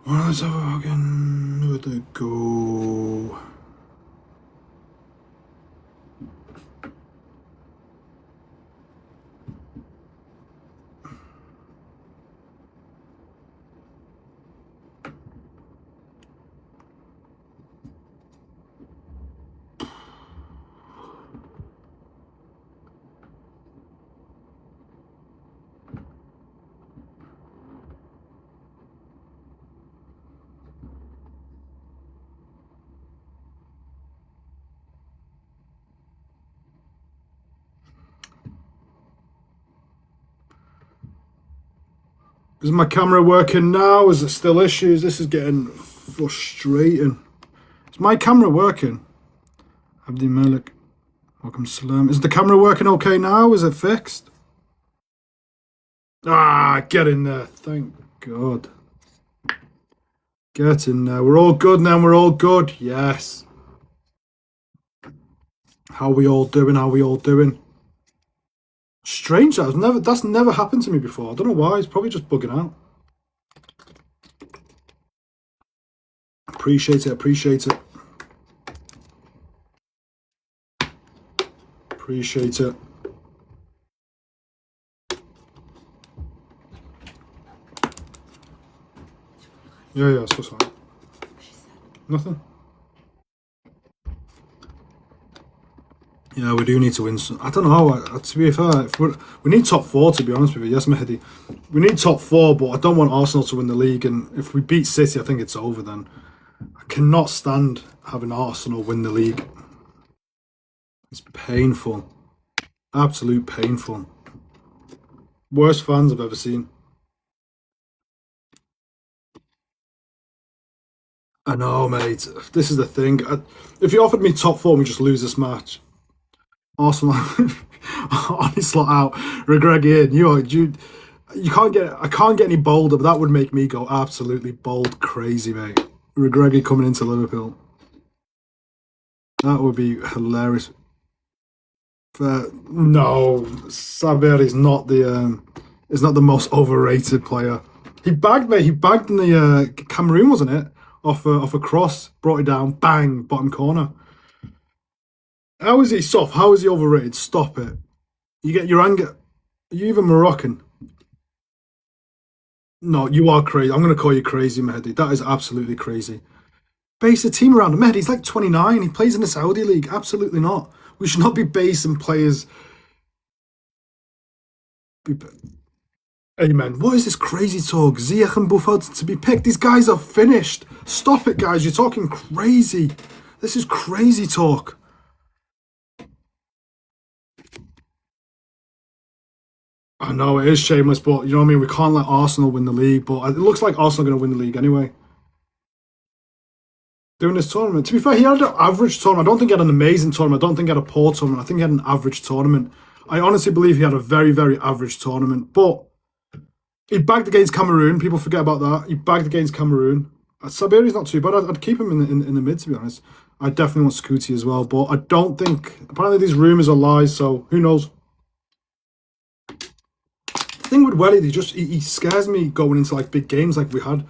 Let's have a fucking... Where'd they go? Is my camera working now? Is it still issues? This is getting frustrating. Is my camera working? Abdi Malik. Welcome salam. Is the camera working okay now? Is it fixed? Ah, get in there. Thank God. Get in there. We're all good now. We're all good. Yes. How we all doing? How we all doing? Strange. That's never happened to me before. I don't know why. It's probably just bugging out. Appreciate it. Appreciate it. Appreciate it. Yeah, so sorry. Nothing. Yeah, we do need to win. I don't know. To be fair, we need top four, to be honest with you. Yes, Mehdi. We need top four, but I don't want Arsenal to win the league. And if we beat City, I think it's over then. I cannot stand having Arsenal win the league. It's painful. Absolute painful. Worst fans I've ever seen. I know, mate. This is the thing. If you offered me top four and we just lose this match, Arsenal on his slot out, Regregi in. You can't get. I can't get any bolder, but that would make me go absolutely bold crazy, mate. Regregi coming into Liverpool. That would be hilarious. No, Sabir is not the most overrated player. He bagged me. He bagged in the Cameroon, wasn't it? Off a cross, brought it down, bang, bottom corner. How is he soft? How is he overrated? Stop it. You get your anger. Are you even Moroccan? No, you are crazy. I'm going to call you crazy, Mehdi. That is absolutely crazy. Base a team around him. Mehdi, he's like 29. He plays in the Saudi League. Absolutely not. We should not be basing players. Amen. What is this crazy talk? Ziyech and Buffon to be picked. These guys are finished. Stop it, guys. You're talking crazy. This is crazy talk. I know it is shameless, but you know what I mean? We can't let Arsenal win the league, but it looks like Arsenal are going to win the league anyway. Doing this tournament. To be fair, he had an average tournament. I don't think he had an amazing tournament. I don't think he had a poor tournament. I think he had an average tournament. I honestly believe he had a very, very average tournament, but he bagged against Cameroon. People forget about that. He bagged against Cameroon. Sabiri's not too bad. I'd keep him in the mid, to be honest. I definitely want Scooty as well, but I don't think... Apparently these rumours are lies, so who knows? The thing with Welly, he scares me going into like big games like we had.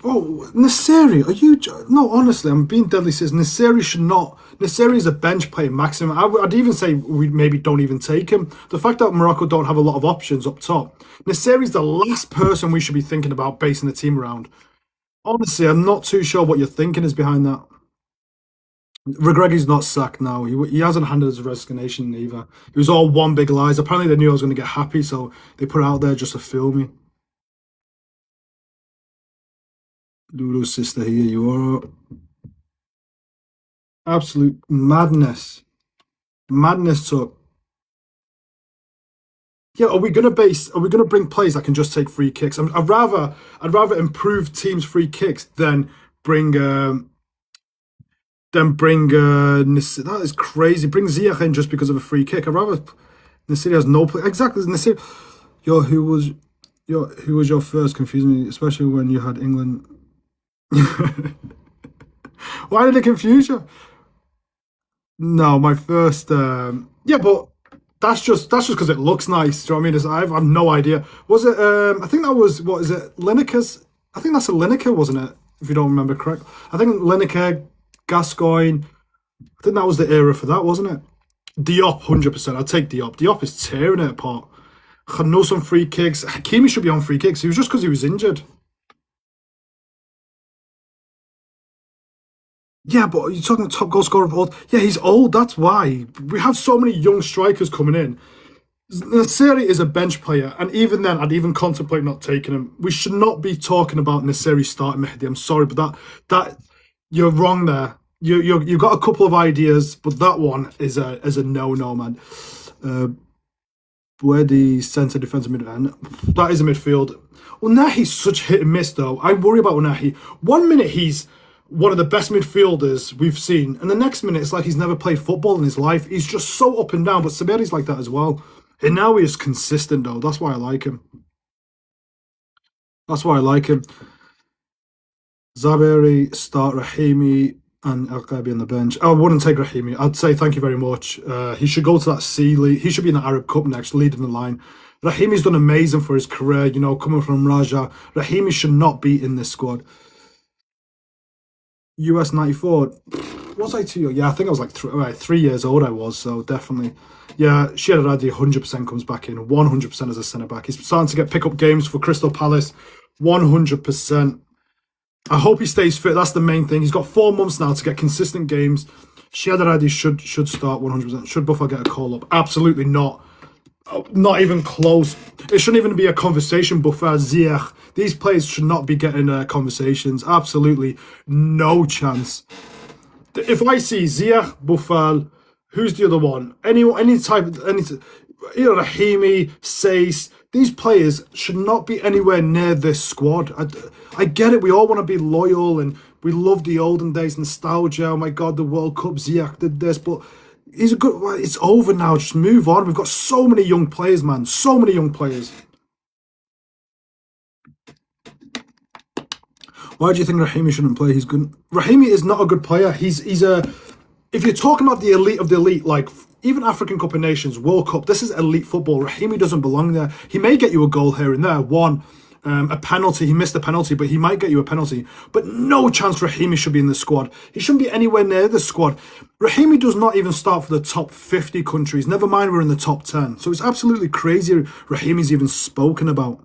Oh, Nasseri, are you... No, honestly, I'm being deadly serious. Nasseri should not... Nasseri is a bench player maximum. I'd even say we maybe don't even take him. The fact that Morocco don't have a lot of options up top. Nasseri's the last person we should be thinking about basing the team around. Honestly, I'm not too sure what your thinking is behind that. Regregi's not sacked now. He hasn't handed his resignation either. It was all one big lies. Apparently they knew I was going to get happy, so they put it out there just to fool me. Lulu's sister here, you are. Absolute madness. Madness talk. Yeah, are we gonna bring players that can just take free kicks? I'd rather improve teams' free kicks than bring that is crazy. Bring Ziyech in just because of a free kick. I'd rather Nasiri has no play. Exactly, Nasiri. Who was your first? Confuse me, especially when you had England. Why did it confuse you? No, my first. Yeah, but that's just because it looks nice. Do you know what I mean? I have no idea. Was it? I think that was what is it? Lineker's I think that's a Lineker, wasn't it? If you don't remember correct. I think Lineker, Gascoigne. I think that was the era for that, wasn't it? Diop, 100%. I'd take Diop. Diop is tearing it apart. Khanos on free kicks. Hakimi should be on free kicks. It was just because he was injured. Yeah, but you're talking top goal scorer of all. Yeah, he's old. That's why we have so many young strikers coming in. Nasiri is a bench player, and even then, I'd even contemplate not taking him. We should not be talking about Nasiri starting Mehdi. I'm sorry, but that you're wrong there. You got a couple of ideas, but that one is a no man. Uh, where the centre defensive midfield. That is a midfield. Unahi's such hit and miss though. I worry about Unahi. One minute he's one of the best midfielders we've seen, and the next minute it's like he's never played football in his life. He's just so up and down. But Saberi's like that as well. And now he is consistent though. That's why I like him. That's why I like him. Zaberi, start Rahimi, and El Ghabi on the bench. I wouldn't take Rahimi. I'd say thank you very much. He should go to that C League. He should be in the Arab Cup next, leading the line. Rahimi's done amazing for his career, coming from Raja. Rahimi should not be in this squad. US 94. Was I 2 years? Yeah, I think I was like 3 years old I was, so definitely. Yeah, Shiradi 100% comes back in, 100% as a centre back. He's starting to get pick up games for Crystal Palace, 100%. I hope he stays fit. That's the main thing. He's got 4 months now to get consistent games. Shadaradi should start 100%. Should Buffon get a call up? Absolutely not. Not even close. It shouldn't even be a conversation. Buffon, Ziyech. These players should not be getting conversations. Absolutely no chance. If I see Ziyech, Buffon, who's the other one? Any type, Rahimi, Sace. These players should not be anywhere near this squad. I get it. We all want to be loyal and we love the olden days nostalgia. Oh my God, the World Cup, Ziyech did this, but he's a good. It's over now. Just move on. We've got so many young players, man. So many young players. Why do you think Rahimi shouldn't play? He's good. Rahimi is not a good player. He's a. If you're talking about the elite of the elite, like even African Cup of Nations, World Cup, this is elite football. Rahimi doesn't belong there. He may get you a goal here and there. A penalty. He missed a penalty, but he might get you a penalty. But no chance Rahimi should be in the squad. He shouldn't be anywhere near the squad. Rahimi does not even start for the top 50 countries. Never mind we're in the top 10. So it's absolutely crazy Rahimi's even spoken about.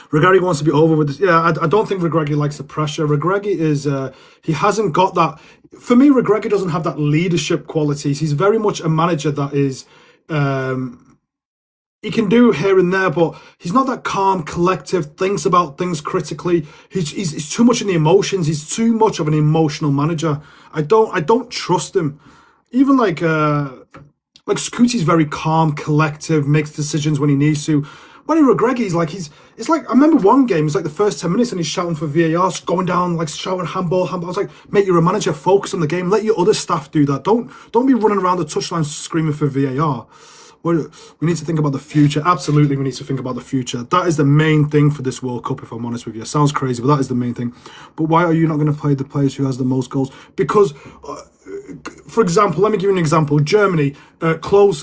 Regragui wants to be over with this. Yeah, I don't think Regragui likes the pressure. Regragui is, he hasn't got that. For me, Regragui doesn't have that leadership qualities. He's very much a manager that is, he can do here and there, but he's not that calm, collective, thinks about things critically. He's too much in the emotions. He's too much of an emotional manager. I don't trust him. Even like Scooty's very calm, collective, makes decisions when he needs to. When he Regragui, it's like I remember one game. It's like the first 10 minutes, and he's shouting for VAR, going down like shouting handball. I was like, mate, you're a manager. Focus on the game. Let your other staff do that. Don't be running around the touchline screaming for VAR. We need to think about the future. Absolutely, we need to think about the future. That is the main thing for this World Cup, if I'm honest with you. It sounds crazy, but that is the main thing. But why are you not going to play the players who has the most goals? Because, for example, let me give you an example. Germany, Klose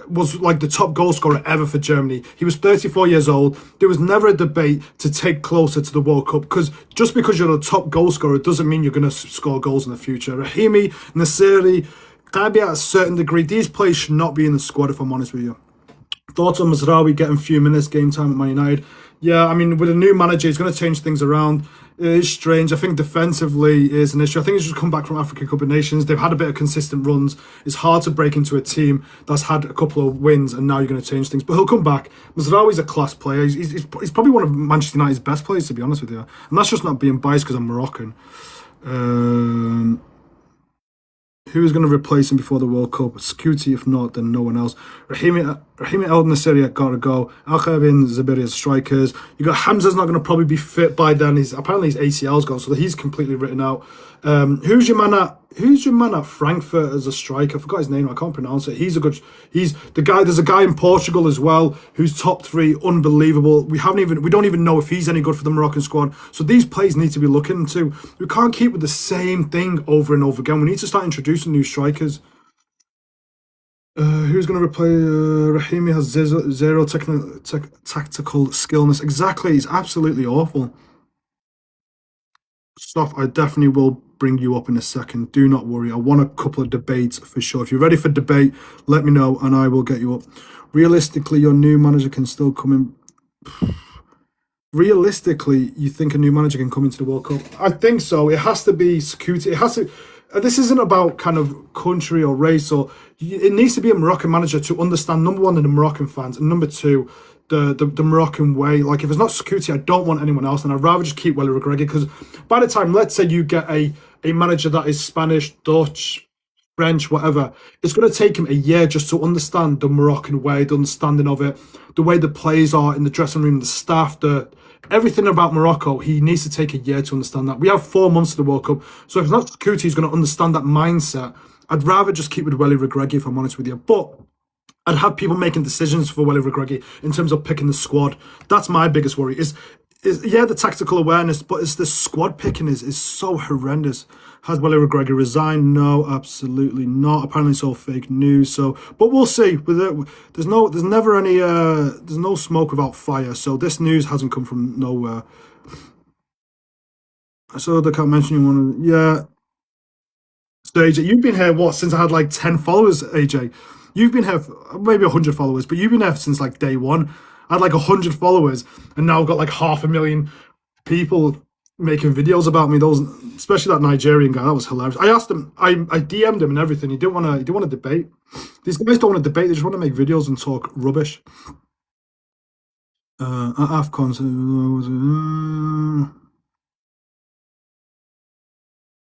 was like the top goal scorer ever for Germany. He was 34 years old. There was never a debate to take Klose to the World Cup, because just because you're a top goal scorer doesn't mean you're going to score goals in the future. Rahimi, Nasiri, Gabi at a certain degree, these players should not be in the squad, if I'm honest with you. Thoughts on Mazraoui getting a few minutes game time at Man United? Yeah, I mean, with a new manager, he's going to change things around. It is strange. I think defensively is an issue. I think he's just come back from African Cup of Nations. They've had a bit of consistent runs. It's hard to break into a team that's had a couple of wins, and now you're going to change things. But he'll come back. Mazraoui's a class player. He's probably one of Manchester United's best players, to be honest with you. And that's just not being biased because I'm Moroccan. Who is going to replace him before the World Cup? Scooty, if not, then no one else. Rahimi El Nasiri got to go. Al and Zabiri as strikers. You got Hamza's not going to probably be fit by then. Apparently his ACL's gone, so he's completely written out. Who's your man at Frankfurt as a striker? I forgot his name. I can't pronounce it. He's the guy. There's a guy in Portugal as well who's top three, unbelievable. We don't even know if he's any good for the Moroccan squad. So these players need to be looking into. We can't keep with the same thing over and over again. We need to start introducing new strikers. Who's going to replace Rahimi? Has zero tactical skillness. Exactly, he's absolutely awful. Stuff. I definitely will bring you up in a second. Do not worry. I want a couple of debates for sure. If you're ready for debate, let me know and I will get you up. Realistically, your new manager can still come in. Realistically, you think a new manager can come into the World Cup? I think so. It has to be security. It has to. This isn't about kind of country or race or. It needs to be a Moroccan manager to understand number one the Moroccan fans and number two the Moroccan way. Like if it's not security, I don't want anyone else, and I'd rather just keep Wally Regragui because by the time, let's say you get a manager that is Spanish, Dutch, French, whatever, it's going to take him a year just to understand the Moroccan way, the understanding of it, the way the players are in the dressing room, the staff, the everything about Morocco. He needs to take a year to understand that. We have 4 months to the World Cup, so if it's not security, he's going to understand that mindset. I'd rather just keep with Wally Regragui if I'm honest with you, but I'd have people making decisions for Wally Regragui in terms of picking the squad. That's my biggest worry. Is yeah, the tactical awareness, but it's the squad picking is so horrendous. Has Wally Regragui resigned? No, absolutely not. Apparently, it's all fake news. So, but we'll see. With it, there's never any, there's no smoke without fire. So this news hasn't come from nowhere. So they can't mention you want to, yeah. So AJ, you've been here what since I had like 10 followers, AJ. You've been here maybe 100 followers, but you've been here since like day one. I had like 100 followers, and now I've got like 500,000 people making videos about me. Those, especially that Nigerian guy, that was hilarious. I asked him, I DM'd him and everything. He didn't want to debate. These guys don't want to debate. They just want to make videos and talk rubbish. At AFCON,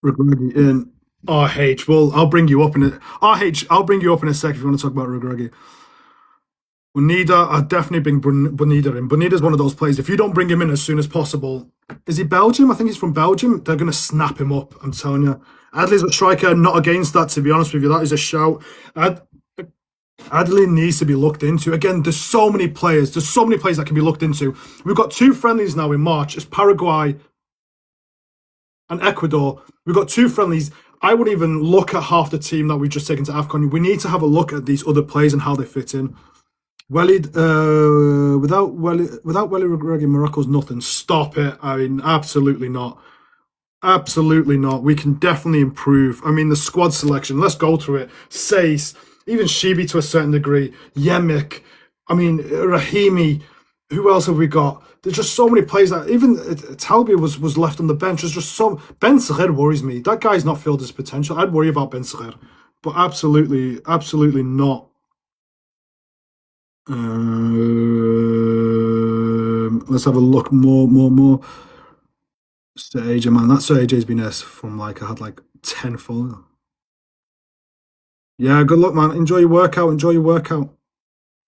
Regragui in RH. Well, I'll bring you up in it. RH, I'll bring you up in a sec if you want to talk about Regragui. Bonida, I'd definitely bring Bonida in. Bonida's one of those players. If you don't bring him in as soon as possible, is he Belgium? I think he's from Belgium. They're going to snap him up. I'm telling you. Adley's a striker. Not against that, to be honest with you. That is a shout. Adley needs to be looked into. Again, there's so many players. There's so many players that can be looked into. We've got 2 friendlies now in March. It's Paraguay and Ecuador. We've got 2 friendlies. I wouldn't even look at half the team that we've just taken to AFCON. We need to have a look at these other players and how they fit in. Welly, without Welly Regragui, Morocco's nothing. Stop it. I mean, absolutely not. Absolutely not. We can definitely improve. I mean, the squad selection, let's go through it. Sace, even Shibi to a certain degree, Yemik, I mean, Rahimi. Who else have we got? There's just so many players that even Talbi was left on the bench. There's just so Ben Seghir worries me. That guy's not filled his potential. I'd worry about Ben Seghir, but absolutely not. Let's have a look more. Sir AJ, man, that Sir AJ's been there from like I had like 10 followers. Yeah, good luck, man. Enjoy your workout. Enjoy your workout.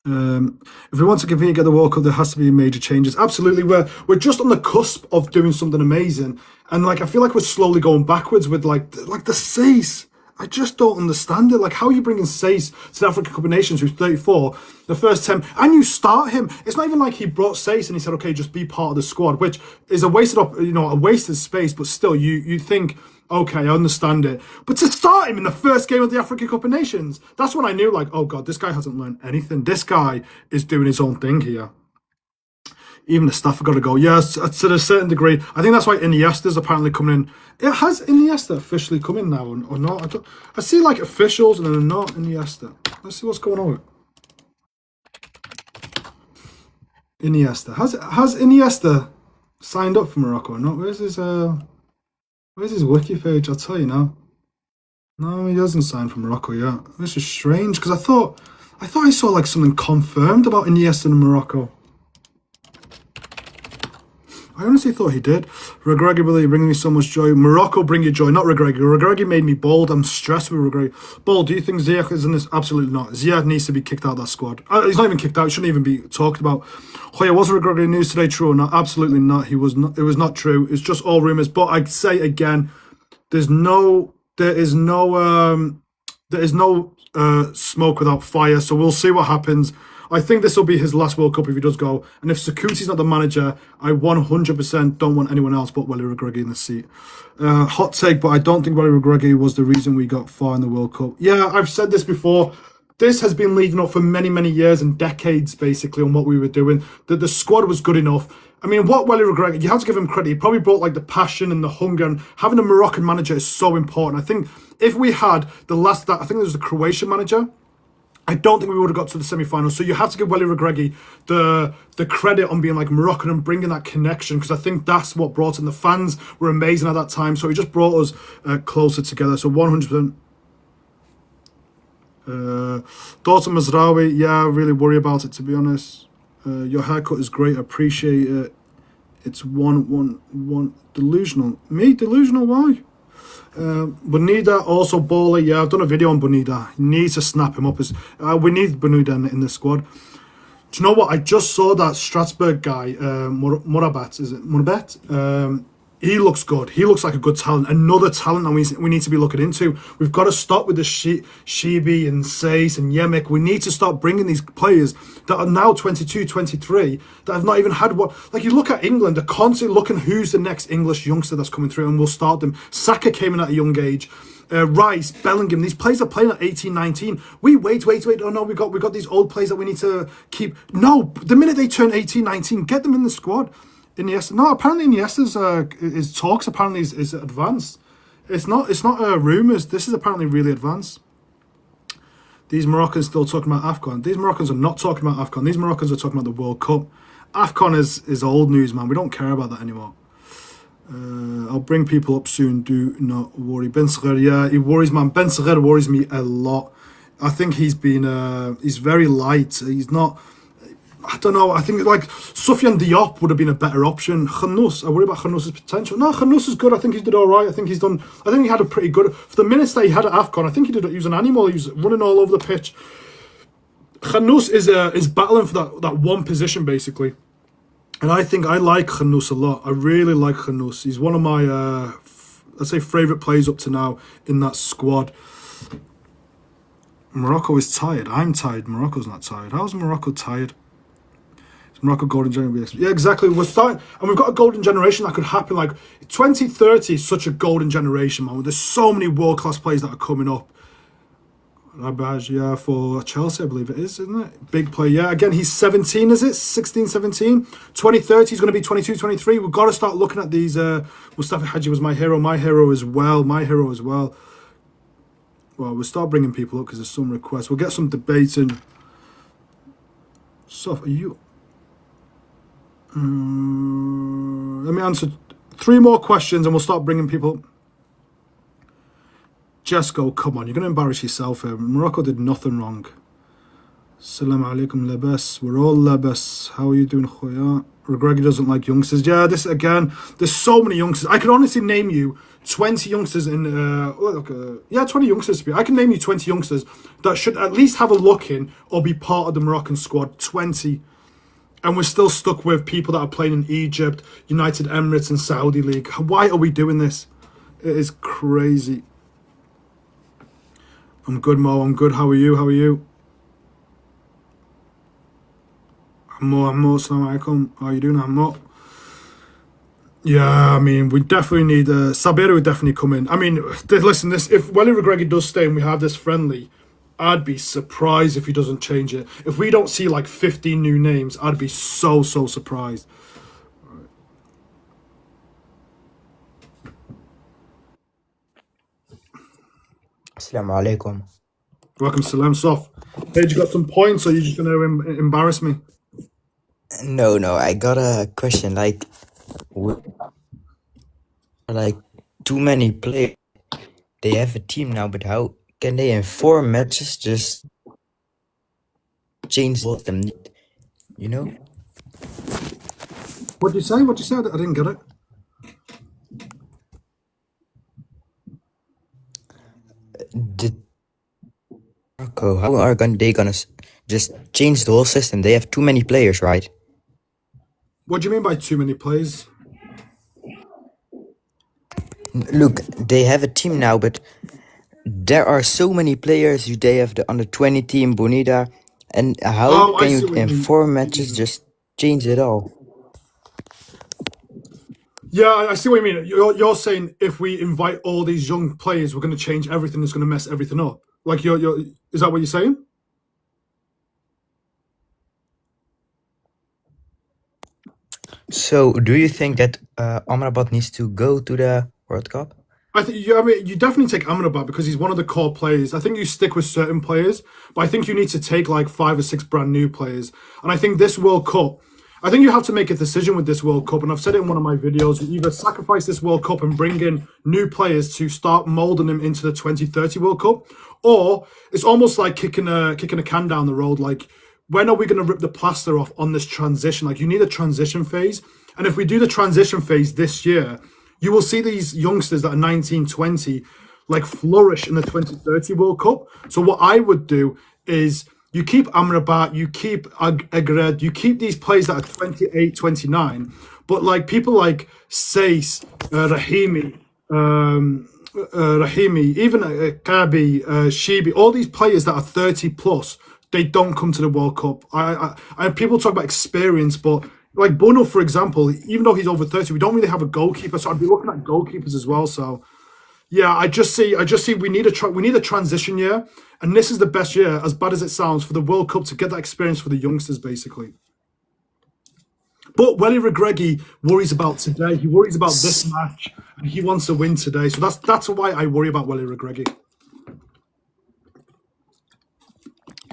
If we want to continue to get the World Cup, there has to be major changes. Absolutely, we're just on the cusp of doing something amazing, and like I feel like we're slowly going backwards with like the Sace. I just don't understand it. Like, how are you bringing Sace to the African Cup of Nations, who's 34, the first 10, and you start him? It's not even like he brought Sace and he said, okay, just be part of the squad, which is a wasted space, but still, you think, okay, I understand it. But to start him in the first game of the African Cup of Nations, that's when I knew, like, oh God, this guy hasn't learned anything. This guy is doing his own thing here. Even the staff have got to go. Yes, to a certain degree. I think that's why Iniesta's apparently coming in. It has Iniesta officially come in now or not? I see like officials and then not Iniesta. Let's see what's going on with Iniesta. Has Iniesta signed up for Morocco or not? Where's his wiki page? I'll tell you now. No, he hasn't signed for Morocco yet. This is strange because I thought I saw like something confirmed about Iniesta in Morocco. I honestly thought he did. Regragui really bringing me so much joy. Morocco bring you joy, not Regragui. Regragui made me bold. I'm stressed with Regragui. Bold, do you think Ziyech is in this? Absolutely not. Ziyech needs to be kicked out of that squad. He's not even kicked out. He shouldn't even be talked about. Oh yeah, was Regragui news today true or not? Absolutely not. He was not. It was not true. It's just all rumours. But I say again, there is no smoke without fire. So we'll see what happens. I think this will be his last World Cup if he does go. And if Sakuti's not the manager, I 100% don't want anyone else but Wally Regragui in the seat. Hot take, but I don't think Wally Regragui was the reason we got far in the World Cup. Yeah, I've said this before. this has been leading up for many, many years and decades, basically, on what we were doing. That the squad was good enough. I mean, what Wally Regragui, you have to give him credit. He probably brought like the passion and the hunger, and having a Moroccan manager is so important. I think if we had I think there was the Croatian manager. I don't think we would have got to the semi-finals. So you have to give Wally Regragui the credit on being like Moroccan and bringing that connection, because I think that's what brought in. The fans were amazing at that time, so he just brought us closer together. So 100%. Daughter Mazraoui, yeah, I really worry about it, to be honest. Your haircut is great, appreciate it. It's one delusional. Me? Delusional? Why? Bonida, also baller. Yeah, I've done a video on Bonida. He needs to snap him up. We need Bonida in the squad. Do you know what? I just saw that Strasbourg guy, Morabat. Is it Morabat? He looks good. He looks like a good talent. Another talent that we need to be looking into. We've got to stop with the Shibi and Sace and Yemek. We need to start bringing these players that are now 22, 23, that have not even had what... Like, you look at England, they're constantly looking who's the next English youngster that's coming through, and we'll start them. Saka came in at a young age. Rice, Bellingham, these players are playing at 18, 19. We wait. Oh no, we got these old players that we need to keep. No, the minute they turn 18, 19, get them in the squad. Iniesta, no, apparently Iniesta's his talks apparently is advanced. It's not rumours. This is apparently really advanced. These Moroccans still talking about AFCON. These Moroccans are not talking about AFCON. These Moroccans are talking about the World Cup. AFCON is old news, man. We don't care about that anymore. I'll bring people up soon. Do not worry. Ben Seghir, yeah, he worries, man. Ben Seghir worries me a lot. I think he's very light. He's not... I don't know. I think like Soufiane Diop would have been a better option. Khanous, I worry about Khanous's potential. No, Khanous is good. I think he did all right. I think he had a pretty good... For the minutes that he had at AFCON, I think he was an animal. He was running all over the pitch. Khanous is battling for that one position, basically. And I think I like Khanous a lot. I really like Khanous. He's one of my, let's say, favourite players up to now in that squad. Morocco is tired. I'm tired. Morocco's not tired. How's Morocco tired? Morocco golden generation. Yeah, exactly. We're starting, and we've got a golden generation that could happen. Like 2030 is such a golden generation, man. There's so many world-class players that are coming up. Rabaj, yeah, for Chelsea, I believe it is, isn't it? Big player, yeah. Again, he's 17, is it? 16, 17. 2030, he's going to be 22, 23. We've got to start looking at these. Mustafa Hadji was my hero as well. Well, we'll start bringing people up because there's some requests. We'll get some debating. Sof, are you... let me answer 3 more questions and we'll start bringing people up. Jesco, come on, you're going to embarrass yourself here. Morocco did nothing wrong. Salam alaikum labas. We're all labas. How are you doing, Khoya? Regragui doesn't like youngsters. Yeah, this again, there's so many youngsters. I can honestly name you 20 youngsters in... 20 youngsters. I can name you 20 youngsters that should at least have a look in or be part of the Moroccan squad. 20. And we're still stuck with people that are playing in Egypt, United Emirates and Saudi League. Why are we doing this? It is crazy. I'm good, Mo. I'm good. How are you? Ammo, assalamu alaikum. How are you doing, Ammo? Yeah, I mean, we definitely need... Sabira would definitely come in. I mean, listen, if Wally Regragui does stay and we have this friendly... I'd be surprised if he doesn't change it. If we don't see like 15 new names, I'd be so surprised. Assalamu alaikum. Welcome, Salam Sof. Hey, you got some points or are you just going to embarrass me? No, I got a question. Like too many players. They have a team now, but how can they in 4 matches just change them? You know? What'd you say? I didn't get it. How are they gonna just change the whole system? They have too many players, right? What do you mean by too many players? Look, they have a team now, but there are so many players. They have the under-20 team, Bonita, and how can you in 4 matches just change it all? Yeah, I see what you mean. You're saying if we invite all these young players, we're going to change everything. It's going to mess everything up. Like is that what you're saying? So, do you think that Amrabat needs to go to the World Cup? I think I mean you definitely take Amrabat because he's one of the core players. I think you stick with certain players, but I think you need to take like 5 or 6 brand new players. And I think this World Cup, I think you have to make a decision with this World Cup. And I've said it in one of my videos: you either sacrifice this World Cup and bring in new players to start molding them into the 2030 World Cup, or it's almost like kicking a can down the road. Like, when are we going to rip the plaster off on this transition? Like, you need a transition phase. And if we do the transition phase this year, you will see these youngsters that are 19, 20, like, flourish in the 2030 World Cup. So what I would do is you keep Amrabat, you keep Agred, you keep these players that are 28, 29, but like people like Sace, Rahimi, even Kabi, Shibi, all these players that are 30 plus, they don't come to the World Cup. I people talk about experience, but like Bono, for example, even though he's over 30, we don't really have a goalkeeper, so I'd be looking at goalkeepers as well. So yeah, I just see we need a transition year, and this is the best year, as bad as it sounds, for the World Cup to get that experience for the youngsters, basically. But Welly Regragui worries about today. He worries about this match, and he wants to win today. So that's why I worry about Welly Regragui.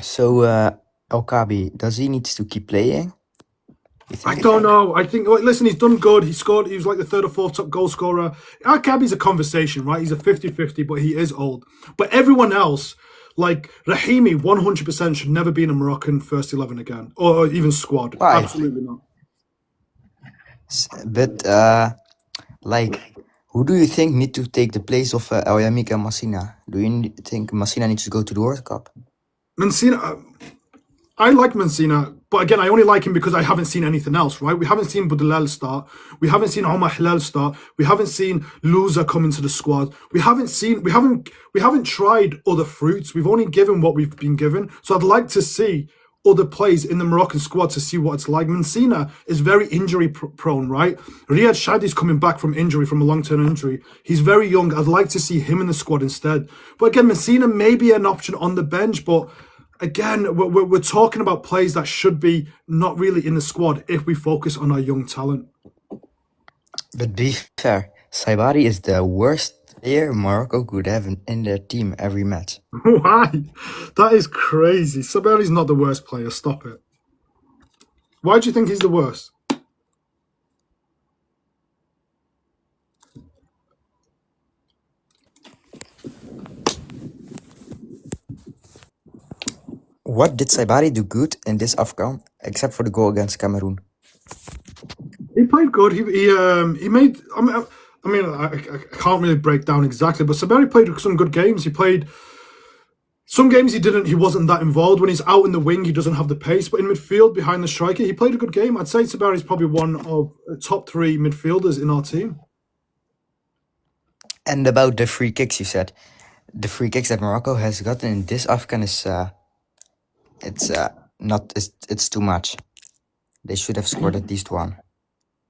So, Okabi, does he need to keep playing? I don't know. I think, listen, he's done good. He scored. He was like the 3rd or 4th top goal scorer. Akabi's a conversation, right? He's a 50-50, but he is old. But everyone else, like Rahimi, 100% should never be in a Moroccan first 11 again, or even squad. Why? Absolutely not. But, like, who do you think need to take the place of Aoyamika and Massina? Do you think Massina needs to go to the World Cup? Mancina, I like Mancina, but again, I only like him because I haven't seen anything else, right? We haven't seen Boudalal start. We haven't seen Omar Hilal start. We haven't seen Louza come into the squad. We haven't tried other fruits. We've only given what we've been given. So I'd like to see other players in the Moroccan squad to see what it's like. Mancina is very injury prone, right? Riyad Shadi's coming back from injury, from a long-term injury. He's very young. I'd like to see him in the squad instead. But again, Mancina may be an option on the bench, but again, we're talking about players that should be not really in the squad if we focus on our young talent. But be fair, Saibari is the worst player Morocco could have in their team every match. Why? That is crazy. Sabari's not the worst player. Stop it. Why do you think he's the worst? What did Saibari do good in this AFCON, except for the goal against Cameroon? He played good. He made. I can't really break down exactly, but Sabari played some good games. He played some games he wasn't that involved. When he's out in the wing, he doesn't have the pace. But in midfield, behind the striker, he played a good game. I'd say Sabari's probably one of the top 3 midfielders in our team. And about the free kicks, you said the free kicks that Morocco has gotten in this AFCON is it's too much. They should have scored at least one.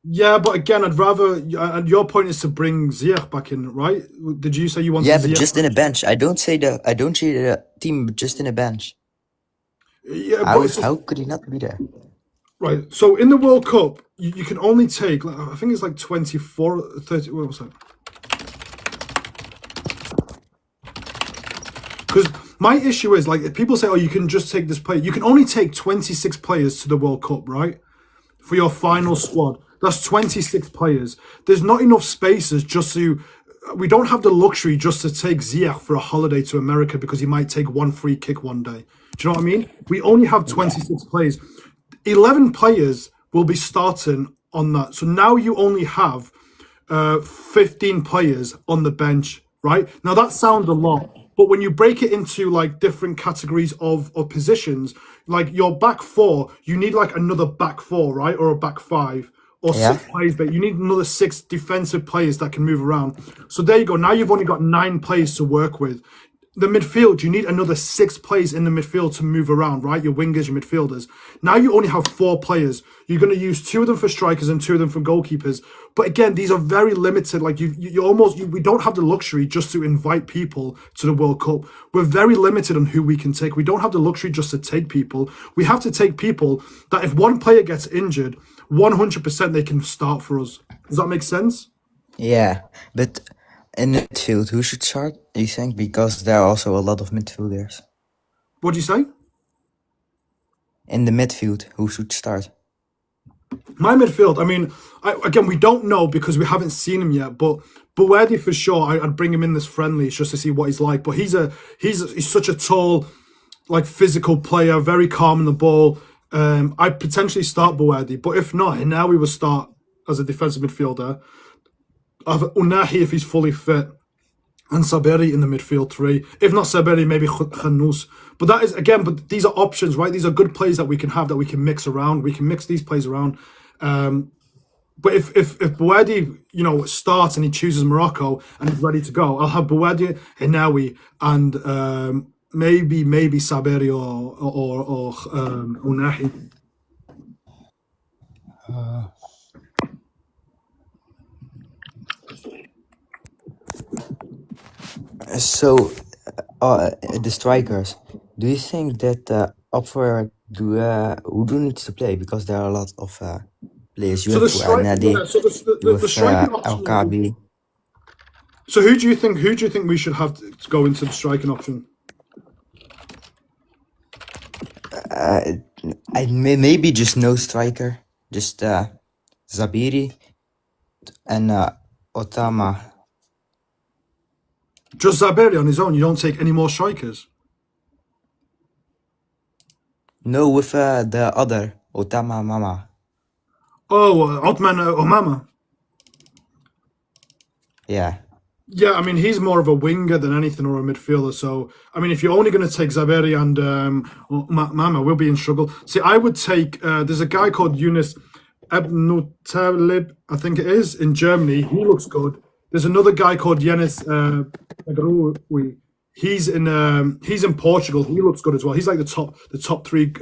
Yeah, but again, I'd rather. And your point is to bring Ziyech back in, right? Did you say you want? Yeah, but just in a bench. I don't say the team, but just in a bench. Yeah, how could he not be there? Right. So in the World Cup, you can only take. I think it's like 24, 30. What was that? Because my issue is, like, if people say, "Oh, you can just take this player," you can only take 26 players to the World Cup, right? For your final squad. That's 26 players. There's not enough spaces just to. We don't have the luxury just to take Ziyech for a holiday to America because he might take one free kick one day. Do you know what I mean? We only have 26 players. 11 players will be starting on that. So now you only have 15 players on the bench, right? Now that sounds a lot. But when you break it into like different categories of positions, like your back 4, you need like another back 4, right? Or a back 5 or 6 players, but you need another 6 defensive players that can move around. So there you go. Now you've only got 9 players to work with. the midfield, you need another 6 players in the midfield to move around, right? Your wingers, your midfielders. Now you only have 4 players. You're going to use 2 of them for strikers and 2 of them for goalkeepers. But again, these are very limited. Like we don't have the luxury just to invite people to the World Cup. We're very limited on who we can take. We don't have the luxury just to take people. We have to take people that if one player gets injured, 100% they can start for us. Does that make sense? Yeah, but in the midfield, who should start, you think? Because there are also a lot of midfielders. What do you say? In the midfield, who should start? My midfield, I mean, again, we don't know because we haven't seen him yet, but Buedi for sure, I'd bring him in this friendly just to see what he's like. But he's such a tall, like physical player, very calm in the ball. I'd potentially start Buedi, but if not, now we would start as a defensive midfielder. I've Unahi if he's fully fit, and Saberi in the midfield 3. If not Saberi, maybe Khanous. But that is, again, but these are options, right? These are good plays that we can have, that we can mix around. We can mix these plays around. But if Buedi, starts and he chooses Morocco and he's ready to go, I'll have Buedi, Henawi, and maybe Saberi or Unahi. So, the strikers. Do you think that up for who needs to play? Because there are a lot of players. You have Nadi, you have Al-Kabi. So who do you think we should have to go into the striking option? Maybe just no striker, just Zabiri and Otama. Just Zabiri on his own. You don't take any more strikers. No, with the other Otama Mama. Oh, Otman Omama. Yeah. Yeah, I mean, he's more of a winger than anything, or a midfielder. So, I mean, if you're only going to take Zaberi and Mama, we'll be in trouble. See, I would take, there's a guy called Yunus Ebnutalib, I think it is, in Germany. He looks good. There's another guy called Yenis Begroui. He's in Portugal. He looks good as well. He's like the top 3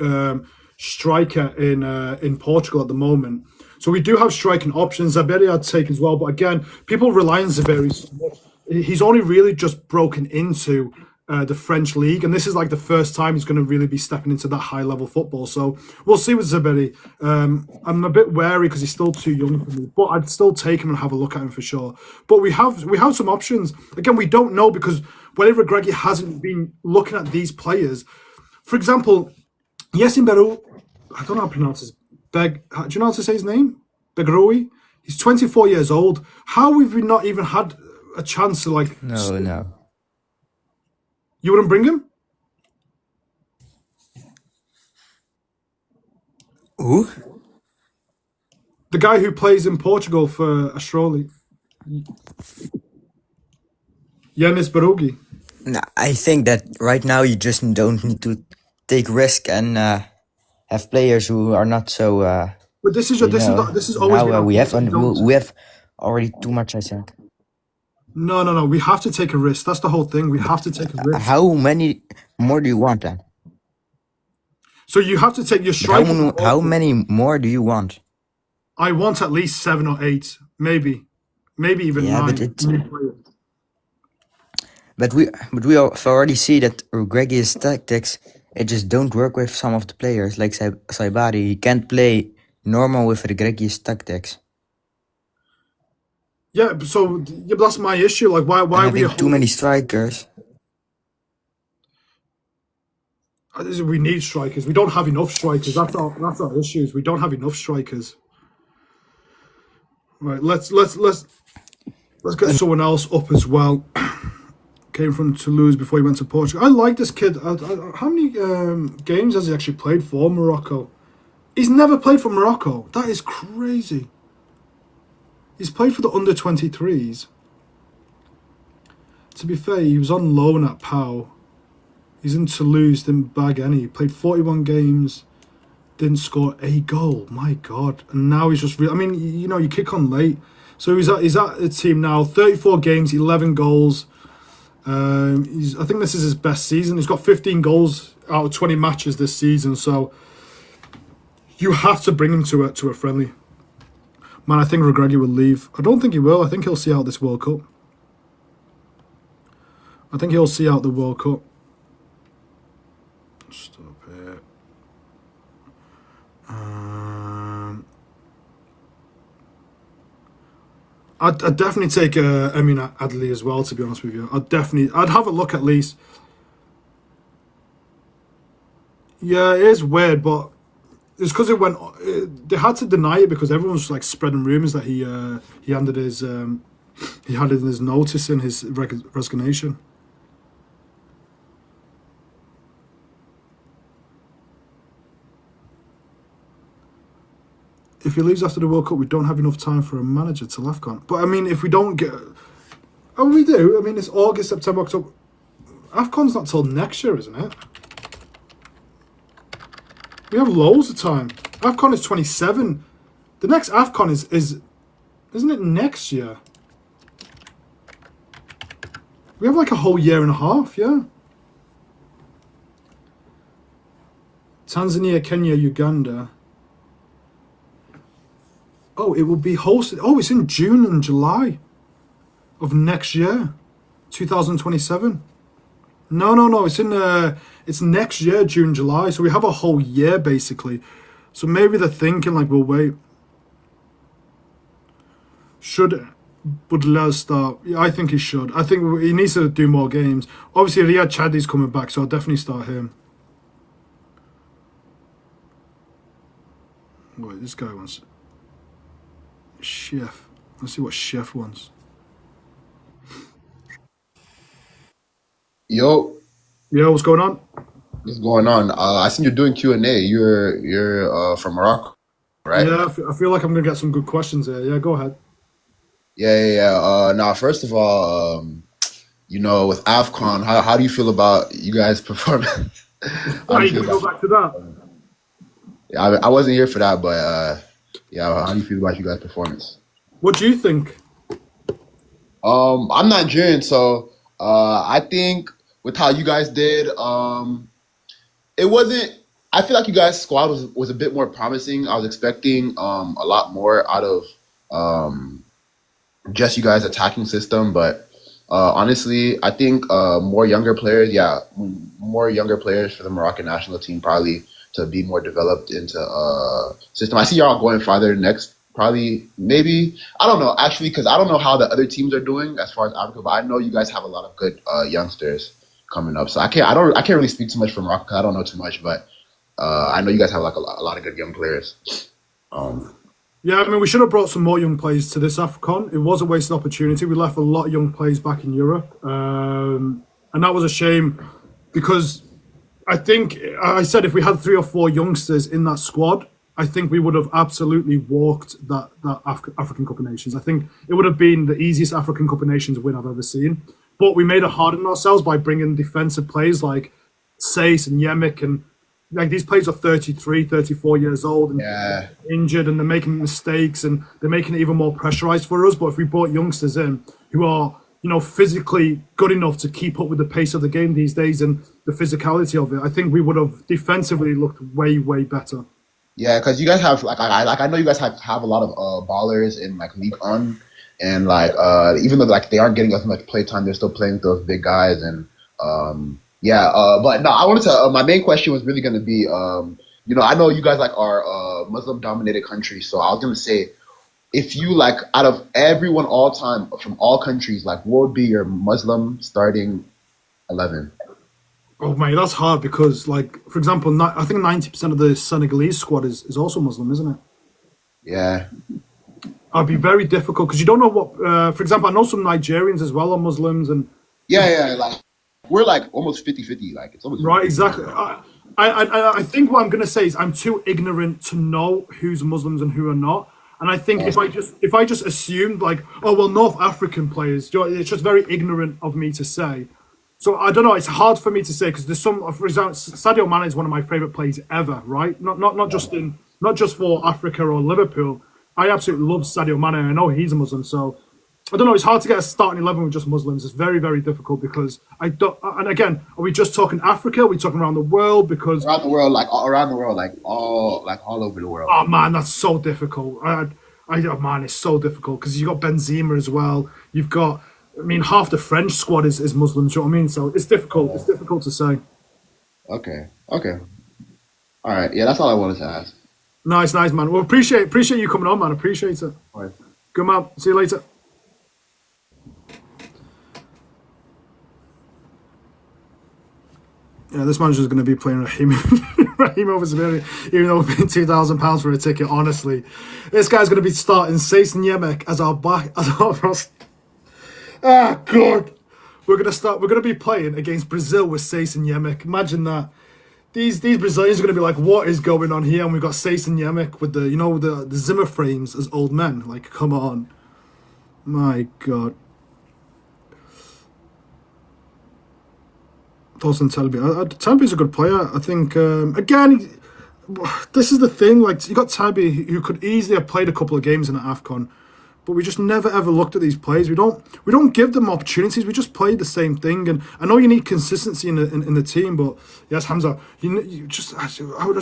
striker in Portugal at the moment. So we do have striking options. Zaberi I'd take as well. But again, people rely on Zaberi so much. He's only really just broken into the French league. And this is like the first time he's going to really be stepping into that high level football. So we'll see with Zaberi. I'm a bit wary because he's still too young for me. But I'd still take him and have a look at him for sure. But we have some options. Again, we don't know because whenever Greggy hasn't been looking at these players. For example, Yassin Beru, I don't know how to pronounce his. Do you know how to say his name? Begroui. He's 24 years old. How have we not even had a chance to like? No. You wouldn't bring him? Who? The guy who plays in Portugal for Astroli. Yanis Barugi. No, I think that right now you just don't need to take risk and have players who are not so. But this is always. Now we have already too much, I think. No. We have to take a risk. That's the whole thing. We have to take a risk. How many more do you want then? So you have to take your striker. How many more do you want? I want at least 7 or 8, maybe even 9. But we have already see that Greggy's tactics, it just don't work with some of the players like Saibari. He can't play normal with Greggy's tactics. Yeah, but that's my issue. Like, why are we too many strikers? We need strikers. We don't have enough strikers. That's our issues. We don't have enough strikers. Right. Let's get someone else up as well. Came from Toulouse before he went to Portugal. I like this kid. How many games has he actually played for Morocco? He's never played for Morocco. That is crazy. He's played for the under-23s. To be fair, he was on loan at Pau. He's in Toulouse, didn't bag any. He played 41 games, didn't score a goal. My God. And now he's just... you kick on late. So he's at a team now. 34 games, 11 goals. I think this is his best season. He's got 15 goals out of 20 matches this season, so you have to bring him to a friendly. Man, I think Regragui will leave. I don't think he will. I think he'll see out this World Cup. I think he'll see out the World Cup. Stop it. I'd definitely take Emin Adli as well, to be honest with you. I'd have a look at least. Yeah, it is weird, but it's because it went. They had to deny it because everyone was like spreading rumors that he handed his notice in his resignation. If he leaves after the World Cup, we don't have enough time for a manager to AFCON. But I mean, if we don't get, oh, we do. I mean, it's August, September, October. AFCON's not till next year, isn't it? We have loads of time. AFCON is 27. The next AFCON is isn't it next year? We have like a whole year and a half, yeah. Tanzania, Kenya, Uganda. Oh, it will be hosted. Oh, it's in June and July of next year, 2027. No. It's next year, June, July. So we have a whole year basically. So maybe they're thinking like we'll wait. Should Baudelaire start? Yeah, I think he should. I think he needs to do more games. Obviously, Riyad Chadi's coming back, so I'll definitely start him. Wait, this guy wants Chef. Let's see what Chef wants. Yo, What's going on? what's going on? I seen you're doing Q&A. You're from Morocco, right? Yeah, I feel like I'm gonna get some good questions here. Yeah, go ahead. Yeah. Now, first of all, with AFCON, how do you feel about you guys' performance? How Why do you you feel gonna go about? back to that? Yeah, I wasn't here for that, but yeah, how do you feel about you guys' performance? What do you think? I'm Nigerian, so I think with how you guys did, it wasn't. I feel like you guys' squad was a bit more promising. I was expecting a lot more out of um, just you guys' attacking system, but honestly, I think more younger players, more younger players for the Moroccan national team probably to be more developed into system. I see y'all going farther next, probably, maybe. I don't know actually, because I don't know how the other teams are doing as far as Africa, but I know you guys have a lot of good youngsters coming up. So I can't really speak too much for Morocco 'cause I don't know too much, but I know you guys have like a lot of good young players. Um, Yeah, I mean, we should have brought some more young players to this AFCON. It was a wasted opportunity. We left a lot of young players back in Europe, and that was a shame because I think I said if we had 3 or 4 youngsters in that squad, I think we would have absolutely walked that African Cup of Nations. I think it would have been the easiest African Cup of Nations win I've ever seen. But we made it hard on ourselves by bringing defensive players like Sace and Yemek, and like these players are 33, 34 years old and yeah. injured, and they're making mistakes and they're making it even more pressurized for us. But if we brought youngsters in who are, physically good enough to keep up with the pace of the game these days and the physicality of it, I think we would have defensively looked way, way better. Yeah, because you guys have I know you guys have a lot of ballers in like League On, and like even though like they aren't getting as much play time, they're still playing with those big guys, and but no, I wanted to. My main question was really going to be, I know you guys like are Muslim dominated country, so I was going to say, if you like out of everyone all time from all countries, like what would be your Muslim starting 11? Oh mate, that's hard because, like, for example, I think 90% of the Senegalese squad is also Muslim, isn't it? Yeah, It'd be very difficult because you don't know what. For example, I know some Nigerians as well are Muslims, and yeah, like we're like almost 50-50, like it's almost right, 50-50. exactly. I think what I'm gonna say is I'm too ignorant to know who's Muslims and who are not. And I think if I just assumed like, oh well, North African players, it's just very ignorant of me to say. So I don't know. It's hard for me to say because there's some. For example, Sadio Mane is one of my favorite players ever. Right? Not just for Africa or Liverpool. I absolutely love Sadio Mane. I know he's a Muslim, so I don't know. It's hard to get a starting 11 with just Muslims. It's very, very difficult because I don't. And again, are we just talking Africa? Are we talking around the world? Because around the world, around the world, all over the world. oh man, that's so difficult. Oh man, it's so difficult because you've got Benzema as well. You've got, I mean, half the French squad is Muslims. You know what I mean? So it's difficult. It's difficult to say. Okay. Okay. All right. Yeah, that's all I wanted to ask. Nice, man. Well, appreciate you coming on, man. Appreciate it. All right. Good man. See you later. Yeah, this manager's going to be playing Raheem over Zabiri, even though we're paying £2,000 for a ticket. Honestly, this guy's going to be starting Seyson Yemek as our back. God, we're going to be playing against Brazil with Seyson Yemek. Imagine that. These Brazilians are going to be like, what is going on here? And we've got Seyson Yemek with the Zimmer frames as old men. Like, come on, my God. Tosin Telby. Telby's a good player. I think, again, this is the thing. Like, you got Telby, who could easily have played a couple of games in the AFCON, but we just never ever looked at these players. We don't give them opportunities. We just play the same thing. And I know you need consistency in the team, but yes, Hamza, I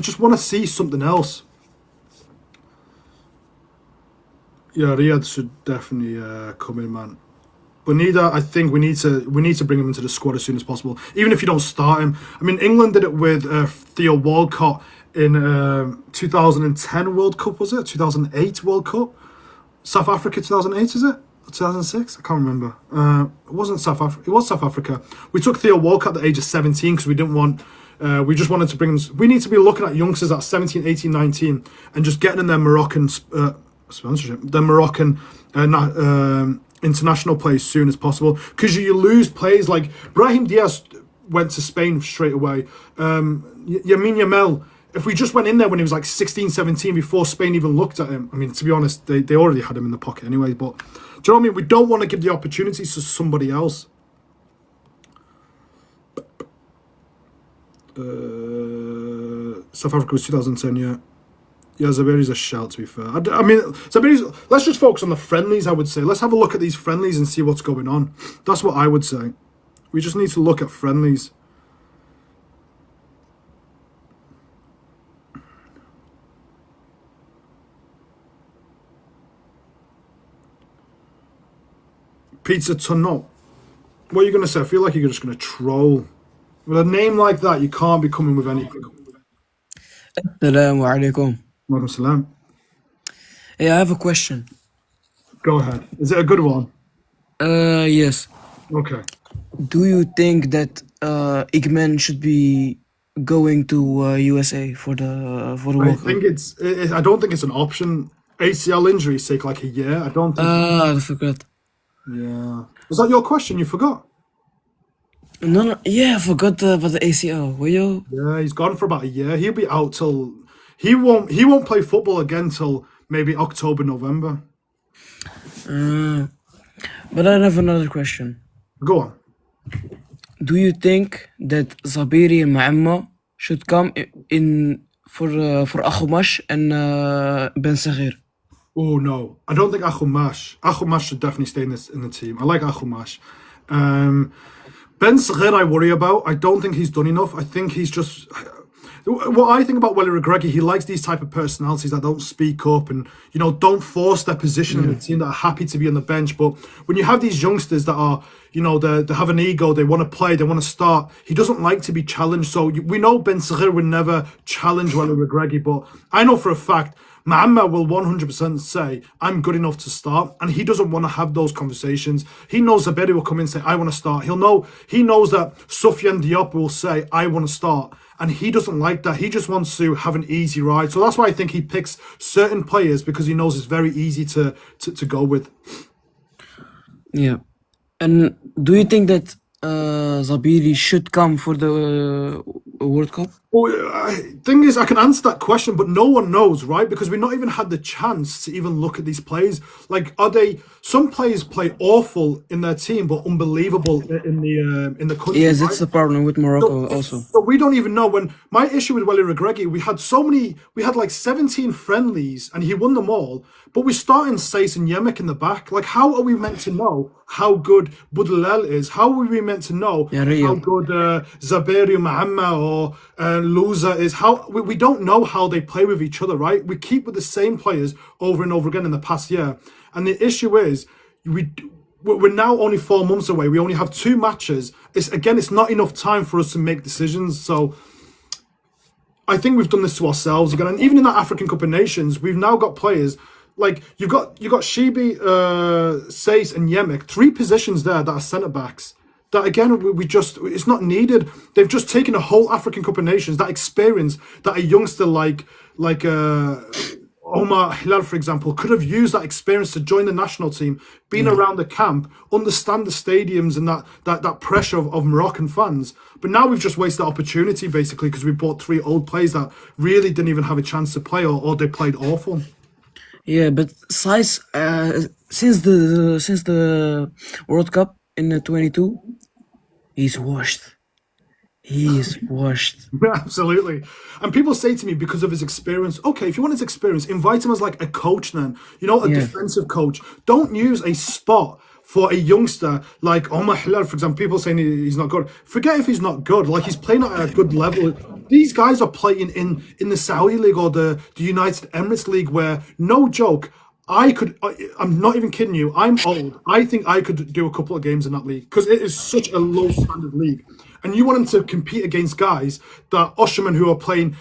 just want to see something else. Yeah, Riyadh should definitely come in, man. Bonita, I think we need to bring him into the squad as soon as possible, even if you don't start him. I mean, England did it with Theo Walcott in 2010 World Cup, was it? 2008 World Cup? South Africa 2008, is it? 2006? I can't remember. It wasn't South Africa. It was South Africa. We took Theo Walcott at the age of 17 because we didn't want... we just wanted to bring him... We need to be looking at youngsters at 17, 18, 19 and just getting in their Moroccan sponsorship, their Moroccan... international play as soon as possible, because you lose players like Brahim Diaz went to Spain straight away. Yamin Yamal, if we just went in there when he was like 16, 17 before Spain even looked at him, I mean, to be honest, they already had him in the pocket anyway, but do you know what I mean? We don't want to give the opportunities to somebody else. South Africa was 2010, yeah. Yeah, Zabiri's a shout, to be fair. I mean, Zabiri's... Let's just focus on the friendlies, I would say. Let's have a look at these friendlies and see what's going on. That's what I would say. We just need to look at friendlies. Pizza Tunnel. What are you going to say? I feel like you're just going to troll. With a name like that, you can't be coming with anything. Assalamu alaikum. Welcome, salam. Hey, I have a question. Go ahead. Is it a good one? Yes. Okay. Do you think that Igman should be going to USA for the I World think Cup? I don't think it's an option. ACL injuries take like a year. I don't think. I forgot. Yeah. Was that your question? You forgot? No. Yeah, I forgot about the ACL. Were you? Yeah, he's gone for about a year. He'll be out till he won't play football again till maybe October, November. But I have another question. Go on. Do you think that Zabiri and Ma'amma should come in for Akhumash and Ben Saghir? Oh no, I don't think Akhumash should definitely stay in the team. I like Akhumash. Ben Saghir I worry about. I don't think he's done enough. I think he's just... What I think about Willie Regragui, he likes these type of personalities that don't speak up and, don't force their position in the team, that are happy to be on the bench. But when you have these youngsters that are, they have an ego, they want to play, they want to start, he doesn't like to be challenged. So we know Ben Saghir would never challenge Willie Regragui, but I know for a fact Mohammed will 100% say, I'm good enough to start, and he doesn't want to have those conversations. He knows Zaberi will come in and say, I want to start. He knows that Soufiane Diop will say, I want to start, and he doesn't like that. He just wants to have an easy ride. So that's why I think he picks certain players, because he knows it's very easy to go with. Yeah. And do you think that Zabiri should come for the World Cup? Well, thing is, I can answer that question, but no one knows, right? Because we've not even had the chance to even look at these players. Like, are they? Some players play awful in their team, but unbelievable in the country, Yes, right? it's the problem with Morocco So, also. so we don't even know when my issue with Welly Regregi, we had so many, we had like 17 friendlies and he won them all, but we're starting Sace and Yemek in the back. Like, how are we meant to know how good Budalel is? How are we meant to know Yeah, how real. good Zaberi Mahamma or Louza is? How we don't know how they play with each other, right? We keep with the same players over and over again in the past year. And the issue is, we're now only 4 months away. We only have 2 matches. It's not enough time for us to make decisions. So I think we've done this to ourselves again. And even in that African Cup of Nations, we've now got players like you've got Shibi, Sace, and Yemek, 3 positions there that are centre backs. That again, we just it's not needed. They've just taken a whole African Cup of Nations, that experience that a youngster like Omar Hilal, for example, could have used that experience to join the national team, been Yeah. around the camp, understand the stadiums and that pressure of Moroccan fans. But now we've just wasted that opportunity basically because we bought 3 old players that really didn't even have a chance to play or they played awful. Yeah, but Size, since the World Cup in 22, he's washed. He is washed. Absolutely. And people say to me because of his experience, okay, if you want his experience, invite him as like a coach then, a Yeah. defensive coach. Don't use a spot for a youngster like Omar Hilal, for example. People saying he's not good. Forget if he's not good. Like he's playing at a good level. These guys are playing in the Saudi League or the United Emirates League where, no joke, I'm not even kidding you. I'm old. I think I could do a couple of games in that league because it is such a low standard league. And you want him to compete against guys that Osherman who are playing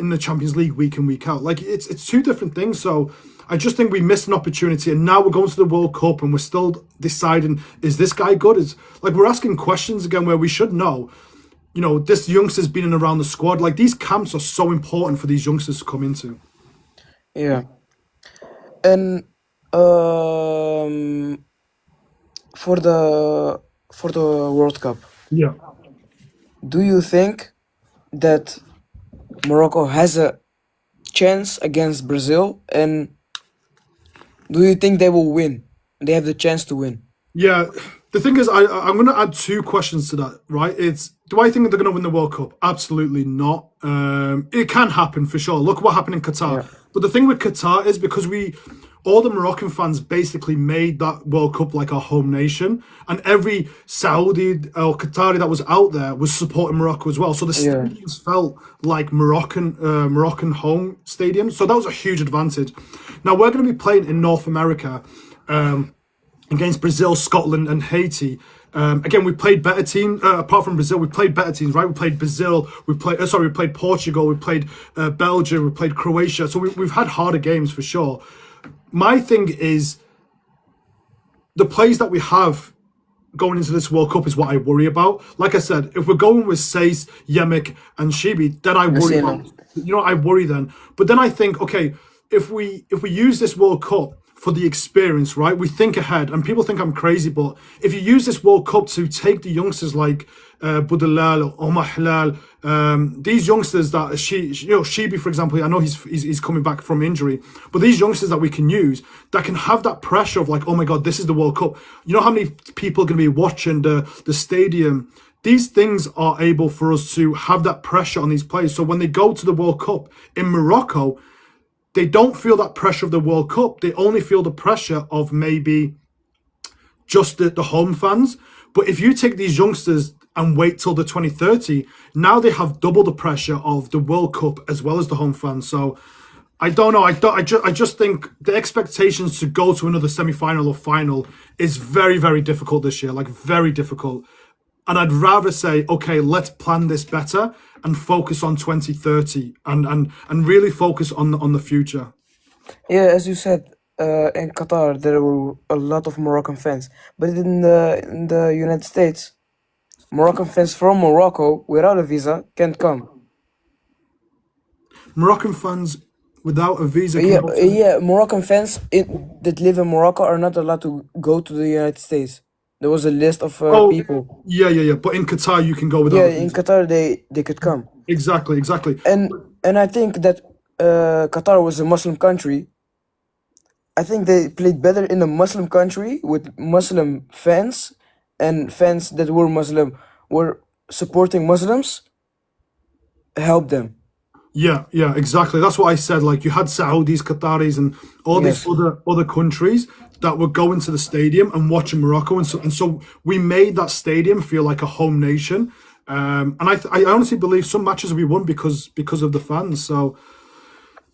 in the Champions League week in, week out. Like it's 2 different things. So I just think we missed an opportunity. And now we're going to the World Cup and we're still deciding, is this guy good? Is like we're asking questions again where we should know. This youngster's been in around the squad. Like these camps are so important for these youngsters to come into. Yeah. And for the World Cup, Yeah. do you think that Morocco has a chance against Brazil? And do you think they will win? They have the chance to win. Yeah, the thing is, I'm going to add 2 questions to that, right? Do I think they're going to win the World Cup? Absolutely not. It can happen for sure. Look what happened in Qatar. Yeah. But the thing with Qatar is because all the Moroccan fans basically made that World Cup like our home nation, and every Saudi or Qatari that was out there was supporting Morocco as well. So the Yeah. stadiums felt like Moroccan home stadiums. So that was a huge advantage. Now we're going to be playing in North America. Against Brazil, Scotland, and Haiti. Again, we played better teams. Apart from Brazil, we played better teams, right? We played Brazil. We played Portugal. We played Belgium. We played Croatia. So we've had harder games for sure. My thing is the players that we have going into this World Cup is what I worry about. Like I said, if we're going with Sace, Yemek, and Shibi, then I worry Messina. about. I worry then. But then I think, okay, if we use this World Cup for the experience, right? We think ahead, and people think I'm crazy, but if you use this World Cup to take the youngsters like Budalal or Omar Hilal, these youngsters that Shibi, for example, I know he's coming back from injury, but these youngsters that we can use that can have that pressure of like, oh my God, this is the World Cup. You know how many people are going to be watching the stadium? These things are able for us to have that pressure on these players. So when they go to the World Cup in Morocco, they don't feel that pressure of the World Cup. They only feel the pressure of maybe just the home fans. But if you take these youngsters and wait till the 2030, now they have double the pressure of the World Cup as well as the home fans. So I don't know. I just think the expectations to go to another semi-final or final is very, very difficult this year. Like very difficult. And I'd rather say, okay, let's plan this better and focus on 2030 and really focus on the future. Yeah, as you said, in Qatar there were a lot of Moroccan fans, but in the United States, Moroccan fans from Morocco without a visa can't come. Moroccan fans without a visa Yeah, yeah, Moroccan fans that live in Morocco are not allowed to go to the United States. There was a list of Oh, people. yeah. But in Qatar, you can go without Yeah, a in visa. Qatar they could come. Exactly. And I think that Qatar was a Muslim country. I think they played better in a Muslim country with Muslim fans and fans that were Muslim were supporting Muslims help them. Yeah, exactly. That's what I said. Like you had Saudis, Qataris, and all these Yes. other countries that were going to the stadium and watching Morocco, and so we made that stadium feel like a home nation. And I honestly believe some matches we won because of the fans. So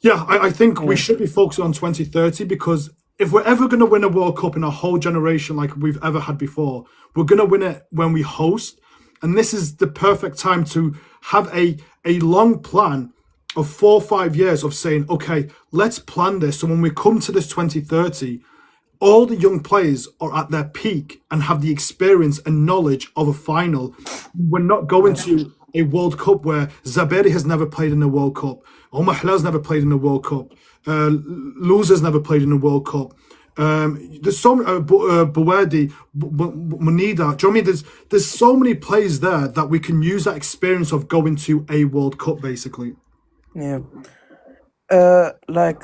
yeah, I think we Yeah. should be focusing on 2030 because if we're ever going to win a World Cup in a whole generation like we've ever had before, we're going to win it when we host. And this is the perfect time to have a long plan of 4 or 5 years of saying, okay, let's plan this. So when we come to this 2030, all the young players are at their peak and have the experience and knowledge of a final. We're not going to a World Cup where Zaberi has never played in a World Cup, Omar Hlal's never played in a World Cup, Luzer's never played in a World Cup. There's so many, Buwerdi, Munida. Do you know what I mean? There's so many players there that we can use that experience of going to a World Cup, basically. Yeah. Like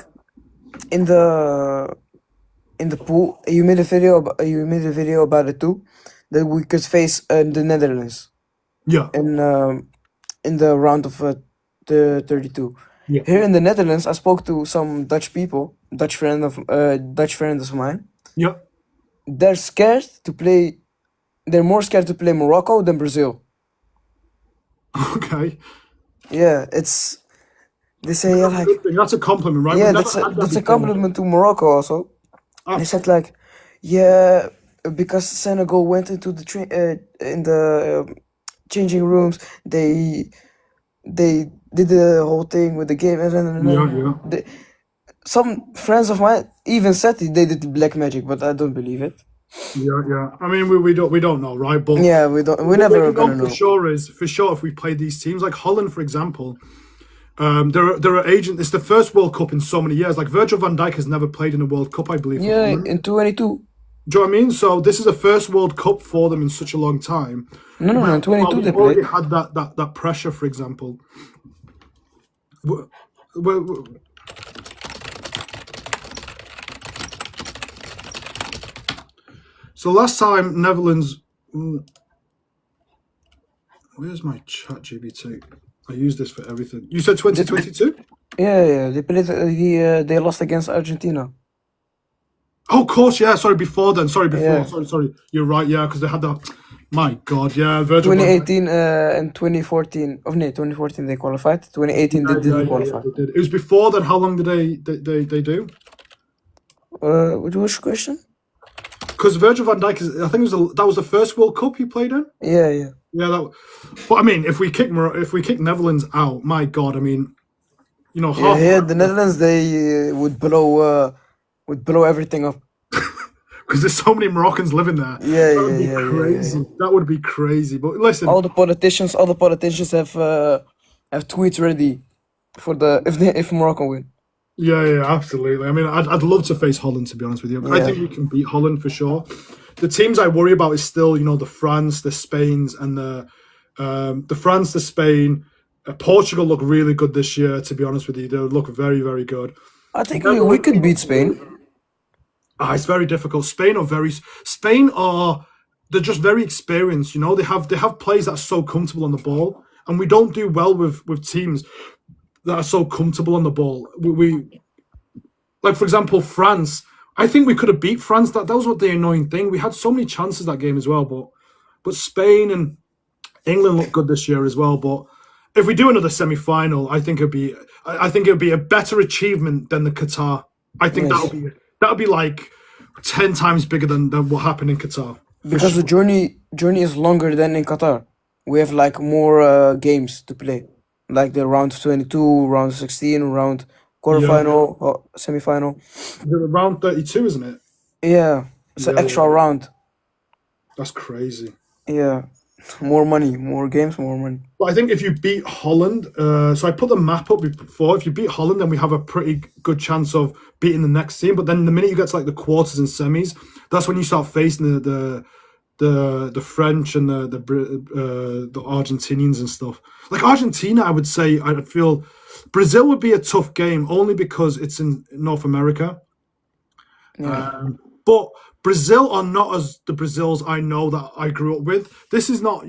in the pool, you made a video about it too, that we could face the Netherlands Yeah, in the round of the 32. yeah. Here in the Netherlands, I spoke to some Dutch people, Dutch friends of mine. Yeah. They're scared to play. They're more scared to play Morocco than Brazil. Okay. Yeah, it's. They say yeah, That's a like good thing. That's a compliment, right? yeah, We've never that's had that a before. compliment to Morocco also. They Ah, said like, yeah, because Senegal went into the in the changing rooms, they did the whole thing with the game, and yeah. they, some friends of mine even said they did black magic, but I don't believe it. Yeah. I mean, we don't know, right? But Yeah, we don't. We what never we gonna know know. for sure if we play these teams like Holland, for example, there are agents. It's the first World Cup in so many years. Like Virgil van Dijk has never played in a World Cup, I believe. For Yeah, Holland. in 22. Do you know what I mean? So this is the first World Cup for them in such a long time. No, in 22 We've they already played. had that pressure, for example. Well, well, so last time Netherlands. Where's my chat GBT? I use this for everything. You said 2022? Yeah, they played. They lost against Argentina. Oh, of course, yeah. Sorry, before then. Sorry, before. Yeah. Sorry. You're right, yeah, because they had that. My God, yeah. Virgil van Dijk. 2018 and 2014. Oh no, 2014 they qualified. 2018 they didn't qualify. They did. It was before then. How long did they do? Which question? Because Virgil van Dijk is. I think that was the first World Cup he played in. Yeah. Yeah, but I mean, if we kick Netherlands out, my God, I mean, you know, Yeah, here the Netherlands they would blow everything up. because there's so many Moroccans living there. Yeah, That would be yeah. crazy. That would be crazy. But listen, All the politicians have tweets ready for if Morocco win. yeah, absolutely. I mean, I'd love to face Holland, to be honest with you. I Yeah. think we can beat Holland for sure. The teams I worry about is still, you know, the France, the Spains, and the France, the Spain. Portugal look really good this year, to be honest with you. They look very, very good. I think we could beat Spain. It's very difficult. Spain are they're just very experienced. You know, they have players that are so comfortable on the ball, and we don't do well with teams that are so comfortable on the ball. We like, for example, France. I think we could have beat France. That was what the annoying thing. We had so many chances that game as well, but Spain and England look good this year as well. But if we do another semi-final, I think it'd be a better achievement than the Qatar. I think Yes. that'll be like 10 times bigger than what happened in Qatar. Because the journey is longer than in Qatar. We have like more games to play, like the round 22, round 16, round quarterfinal, or semi-final. Round 32, isn't it? Yeah, it's an Yeah. extra round. That's crazy. Yeah, more money, more games, more money. But I think if you beat Holland, so I put the map up before. If you beat Holland, then we have a pretty good chance of beating the next team. But then the minute you get to like the quarters and semis, that's when you start facing the the French and the Argentinians and stuff. Like Argentina, I would say I feel Brazil would be a tough game only because it's in North America. Yeah. But Brazil are not as the Brazils I know that I grew up with. This is not,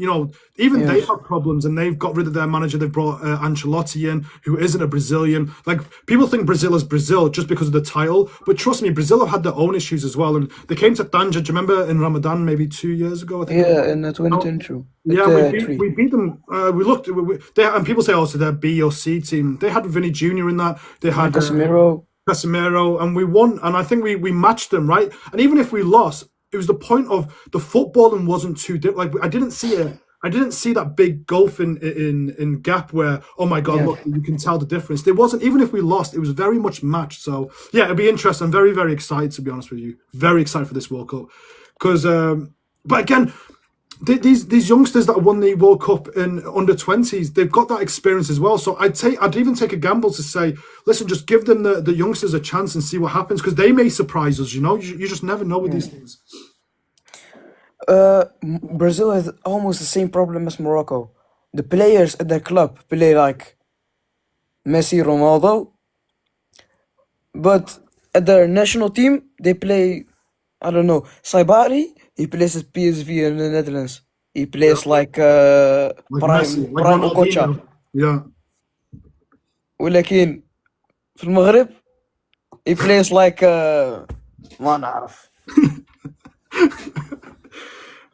even they Yes. have problems, and they've got rid of their manager. They've brought Ancelotti in, who isn't a Brazilian. Like, people think Brazil is Brazil just because of the title, but trust me, Brazil have had their own issues as well. And they came to Tanja, do you remember in Ramadan maybe 2 years ago? I think. Yeah, in 2022. Yeah, Three. we beat them. We looked, and people say, oh, so they're B or C team. They had Vinny Jr. in that. They had Casemiro. and we won, and I think we matched them, right? And even if we lost, it was the point of the footballing wasn't too like I didn't see that big gulf in gap where, oh my god, look, you can tell the difference. There wasn't, even if we lost, it was very much matched. So yeah, it'd be interesting. I'm very, very excited, to be honest with you. Very excited for this World Cup because, but again, these youngsters that won the World Cup in under 20s, they've got that experience as well. So I'd even take a gamble to say, listen, just give them the youngsters a chance and see what happens, because they may surprise us. You just never know with these things. Brazil has almost the same problem as Morocco. The players at their club play like Messi, Ronaldo, but at their national team they play, I don't know, Saibari. He plays at PSV in the Netherlands. He plays like Messi, like Prime Okocha. Ronaldinho. Yeah. ولكن في المغرب he plays like ما نعرف.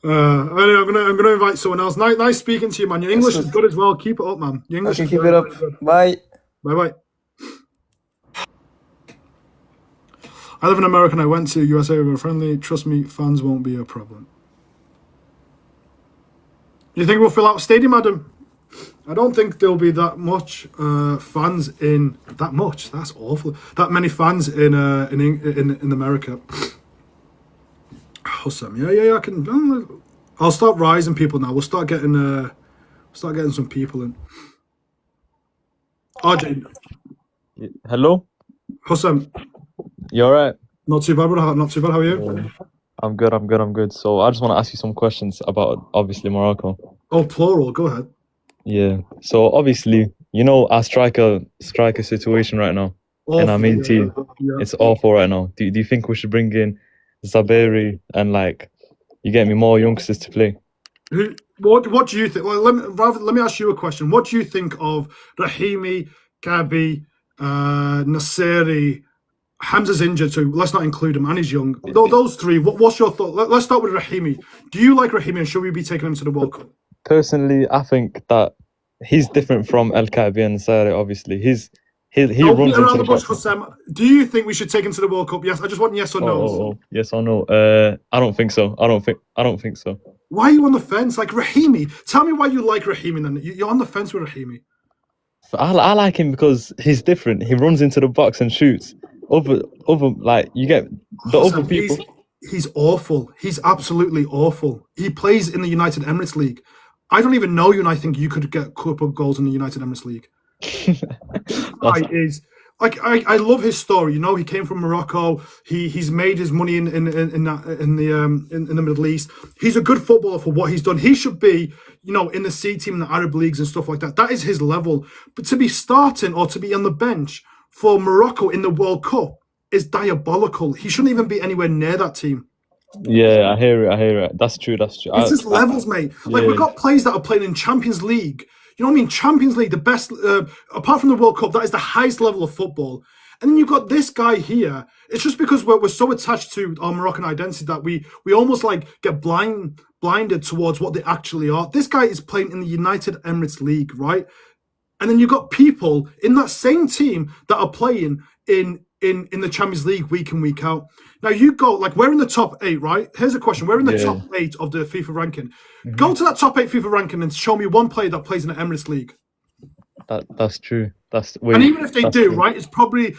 Anyway, I'm gonna invite someone else. Nice speaking to you, man. Your English is good as well. Keep it up, man. Your English Okay, is keep very, it up. very good. Bye. Bye. I live in America and I went to USA. We were friendly. Trust me, fans won't be a problem. You think we'll fill out a stadium, Adam? I don't think there'll be that much fans in that much. That's awful. That many fans in America. Awesome. Yeah. I can. I'll start rising people now. We'll start getting some people in. RJ. Hello. Hussam. You alright? Not too bad, brother. Not too bad. How are you? I'm good. So I just want to ask you some questions about obviously Morocco. Oh, plural. Go ahead. Yeah. So obviously, our striker situation right now in our main team. Yeah. It's awful right now. Do you think we should bring in Zaberi and you get me more youngsters to play? What do you think? Well, let me ask you a question. What do you think of Rahimi, Gabi, Nasseri? Hamza's injured, so let's not include him, and he's young. Those three, what's your thought? Let's start with Rahimi. Do you like Rahimi, and should we be taking him to the World Cup? Personally, I think that he's different from El Kaabi and Nasseri. Obviously, he runs into the box. Do you think we should take him to the World Cup? Yes, I just want yes or no. Oh, yes or no? I don't think so. I don't think so. Why are you on the fence? Like Rahimi, tell me why you like Rahimi. Then you're on the fence with Rahimi. I like him because he's different. He runs into the box and shoots. Other you get the other people. He's awful. He's absolutely awful. He plays in the United Emirates League. I don't even know you, and I think you could get a couple of goals in the United Emirates League. I love his story. He came from Morocco. He's made his money in the Middle East. He's a good footballer for what he's done. He should be, in the C team, in the Arab leagues and stuff like that. That is his level. But to be starting or to be on the bench for Morocco in the World Cup is diabolical. He shouldn't even be anywhere near that team. Yeah, I hear it. That's true. It's just levels, mate. Like, we've got players that are playing in Champions League. You know what I mean? Champions League, the best, apart from the World Cup, that is the highest level of football. And then you've got this guy here. It's just because we're so attached to our Moroccan identity that we almost get blinded towards what they actually are. This guy is playing in the United Emirates League, right? And then you've got people in that same team that are playing in the Champions League week in, week out. Now you go, we're in the top 8, right? Here's a question. We're in the top 8 of the FIFA ranking. Mm-hmm. Go to that top 8 FIFA ranking and show me one player that plays in the Emirates League. That's true. And even if they do, true. Right, it's probably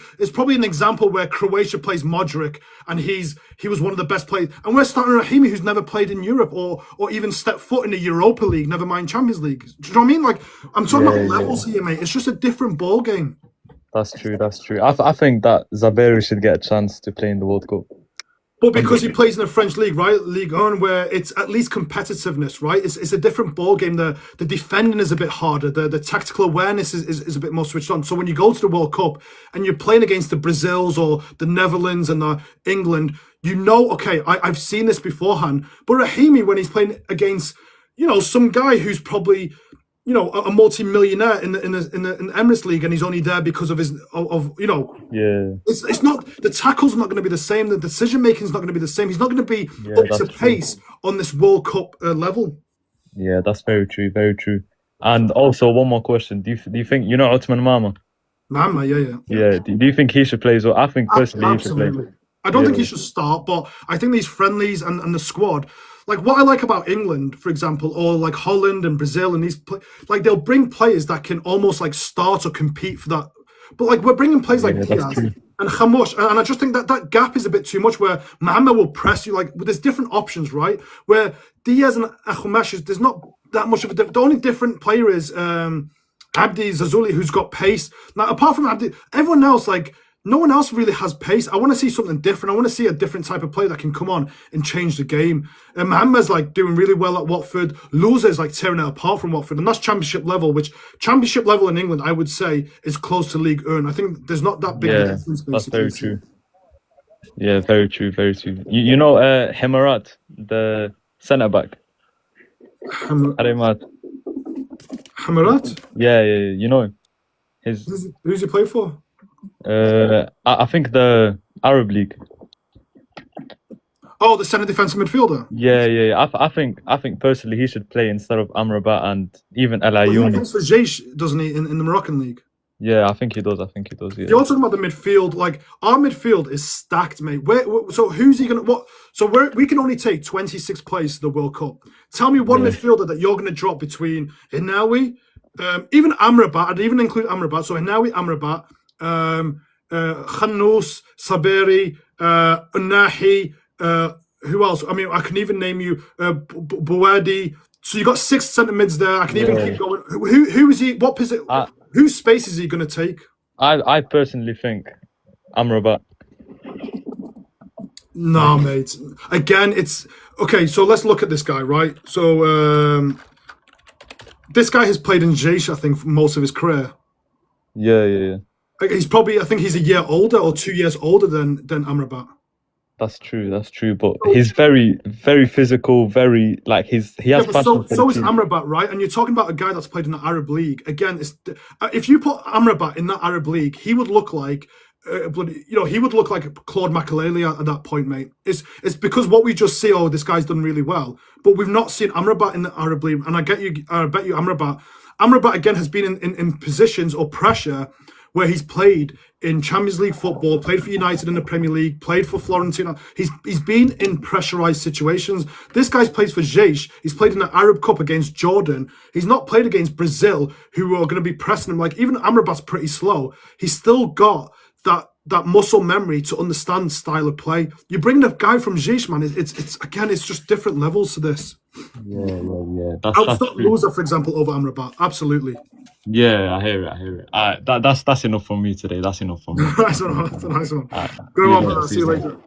an example where Croatia plays Modric and he was one of the best players. And we're starting Rahimi, who's never played in Europe or even stepped foot in the Europa League, never mind Champions League. Do you know what I mean? I'm talking about levels here, mate. It's just a different ball game. That's true. I think that Zaberi should get a chance to play in the World Cup. But because he plays in the French league, right, Ligue 1, where it's at least competitiveness, right? It's a different ball game. The defending is a bit harder. The tactical awareness is a bit more switched on. So when you go to the World Cup and you're playing against the Brazils or the Netherlands and the England, you know, okay, I've seen this beforehand. But Rahimi, when he's playing against, you know, some guy who's probably, you know, a multi-millionaire in the Emirates League, and he's only there because of his you know. Yeah. It's not, the tackle's not going to be the same. The decision making is not going to be the same. He's not going to be up to pace on this World Cup level. Yeah, that's very true. Very true. And also one more question: Do you think you know Otman Mama? Mama, yeah. Yeah. Do you think he should play as well? I think personally he should play. I don't think he should start, but I think these friendlies and the squad, like what I like about England, for example, or like Holland and Brazil and like they'll bring players that can almost like start or compete for that. But like we're bringing players like Diaz and Hamush, and I just think that gap is a bit too much where Mohamed will press you. Like there's different options, right? Where Diaz and Hamush, there's not that much of a difference. The only different player is Abdi Zazuli, who's got pace. Now, apart from Abdi, everyone else, like, no one else really has pace. I want to see something different. I want to see a different type of player that can come on and change the game. And Mohamed's like doing really well at Watford. Louza is like tearing it apart from Watford. And that's championship level, which championship level in England, I would say, is close to League 1. I think there's not that big a difference, basically. That's very true. Yeah, very true, very true. You know Hemarat, the centre-back? Hamarat? Yeah, you know him. Who's he play for? I think the Arab League. Oh, the centre defensive midfielder. Yeah. I think personally he should play instead of Amrabat and even El Ayouni. He plays for Jaish, doesn't he, in the Moroccan league? Yeah, I think he does. Yeah. You're talking about the midfield. Like our midfield is stacked, mate. So who's he gonna? What? So we can only take 26 players to the World Cup. Tell me one midfielder that you're gonna drop between Inawi, even Amrabat. I'd even include Amrabat. So Inawi, Amrabat, Khanous, Saberi, Unahi. Who else? I mean, I can even name you Bouadi. So you got 6 centre mids there. I can even keep going. Who is he? What position? Whose space is he going to take? I personally think Amrabat. Nah, mate. Again, it's okay. So let's look at this guy, right? So this guy has played in Jaish, I think, for most of his career. Yeah. He's probably, I think he's a year older or 2 years older than Amrabat. That's true. But he's very, very physical. Very like he has passion. So is Amrabat, right? And you're talking about a guy that's played in the Arab League. Again, if you put Amrabat in that Arab League, he would look like, he would look like Claude Makelele at that point, mate. It's because what we just see. Oh, this guy's done really well, but we've not seen Amrabat in the Arab League. And I bet you, Amrabat again has been in positions or pressure where he's played in Champions League football, played for United in the Premier League, played for Fiorentina. He's been in pressurized situations. This guy's plays for Jaish. He's played in the Arab Cup against Jordan. He's not played against Brazil, who are going to be pressing him. Like, even Amrabat's pretty slow. He's still got that muscle memory to understand style of play. You bring the guy from Jaish, man, it's just different levels to this. Yeah. I would start Louza, for example, over Amrabat. Absolutely. Yeah, I hear it. That's enough for me today. That's enough for me. That's a nice one. Go on, brother. See you later.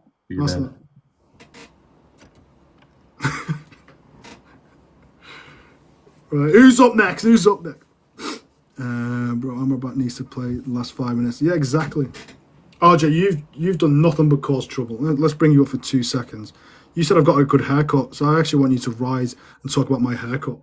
Right, who's up next? Bro, Amrabat needs to play the last 5 minutes. Yeah, exactly. RJ, you've done nothing but cause trouble. Let's bring you up for 2 seconds. You said I've got a good haircut, so I actually want you to rise and talk about my haircut.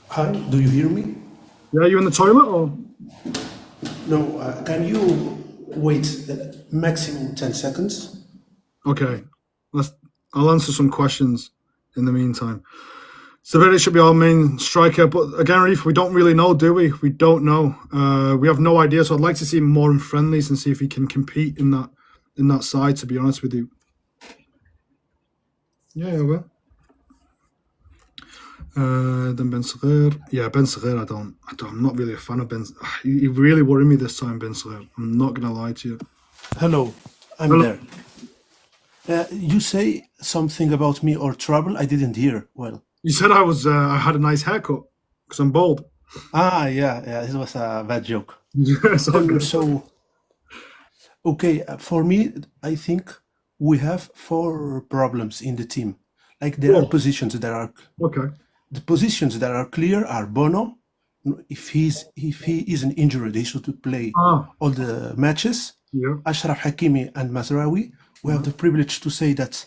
Hi, do you hear me? Yeah, are you in the toilet or? No, can you wait maximum 10 seconds? Okay, I'll answer some questions in the meantime. Saberi should be our main striker, but again, Reef, we don't really know, do we? We don't know. We have no idea, so I'd like to see him more in friendlies and see if he can compete in that side, to be honest with you. Yeah, well. Then Ben Saghir. Yeah, Ben Saghir, I'm not really a fan of Ben. He really worried me this time, Ben Saghir. I'm not going to lie to you. Hello, I'm there. You say something about me or trouble? I didn't hear well. You said I had a nice haircut because I'm bald. Yeah, it was a bad joke. Yes, So, okay, for me, I think we have four problems in the team. Like there are positions that are okay. the positions that are clear are Bono. If he isn't injured, he should play all the matches. Yeah. Ashraf Hakimi and Mazraoui. We have the privilege to say that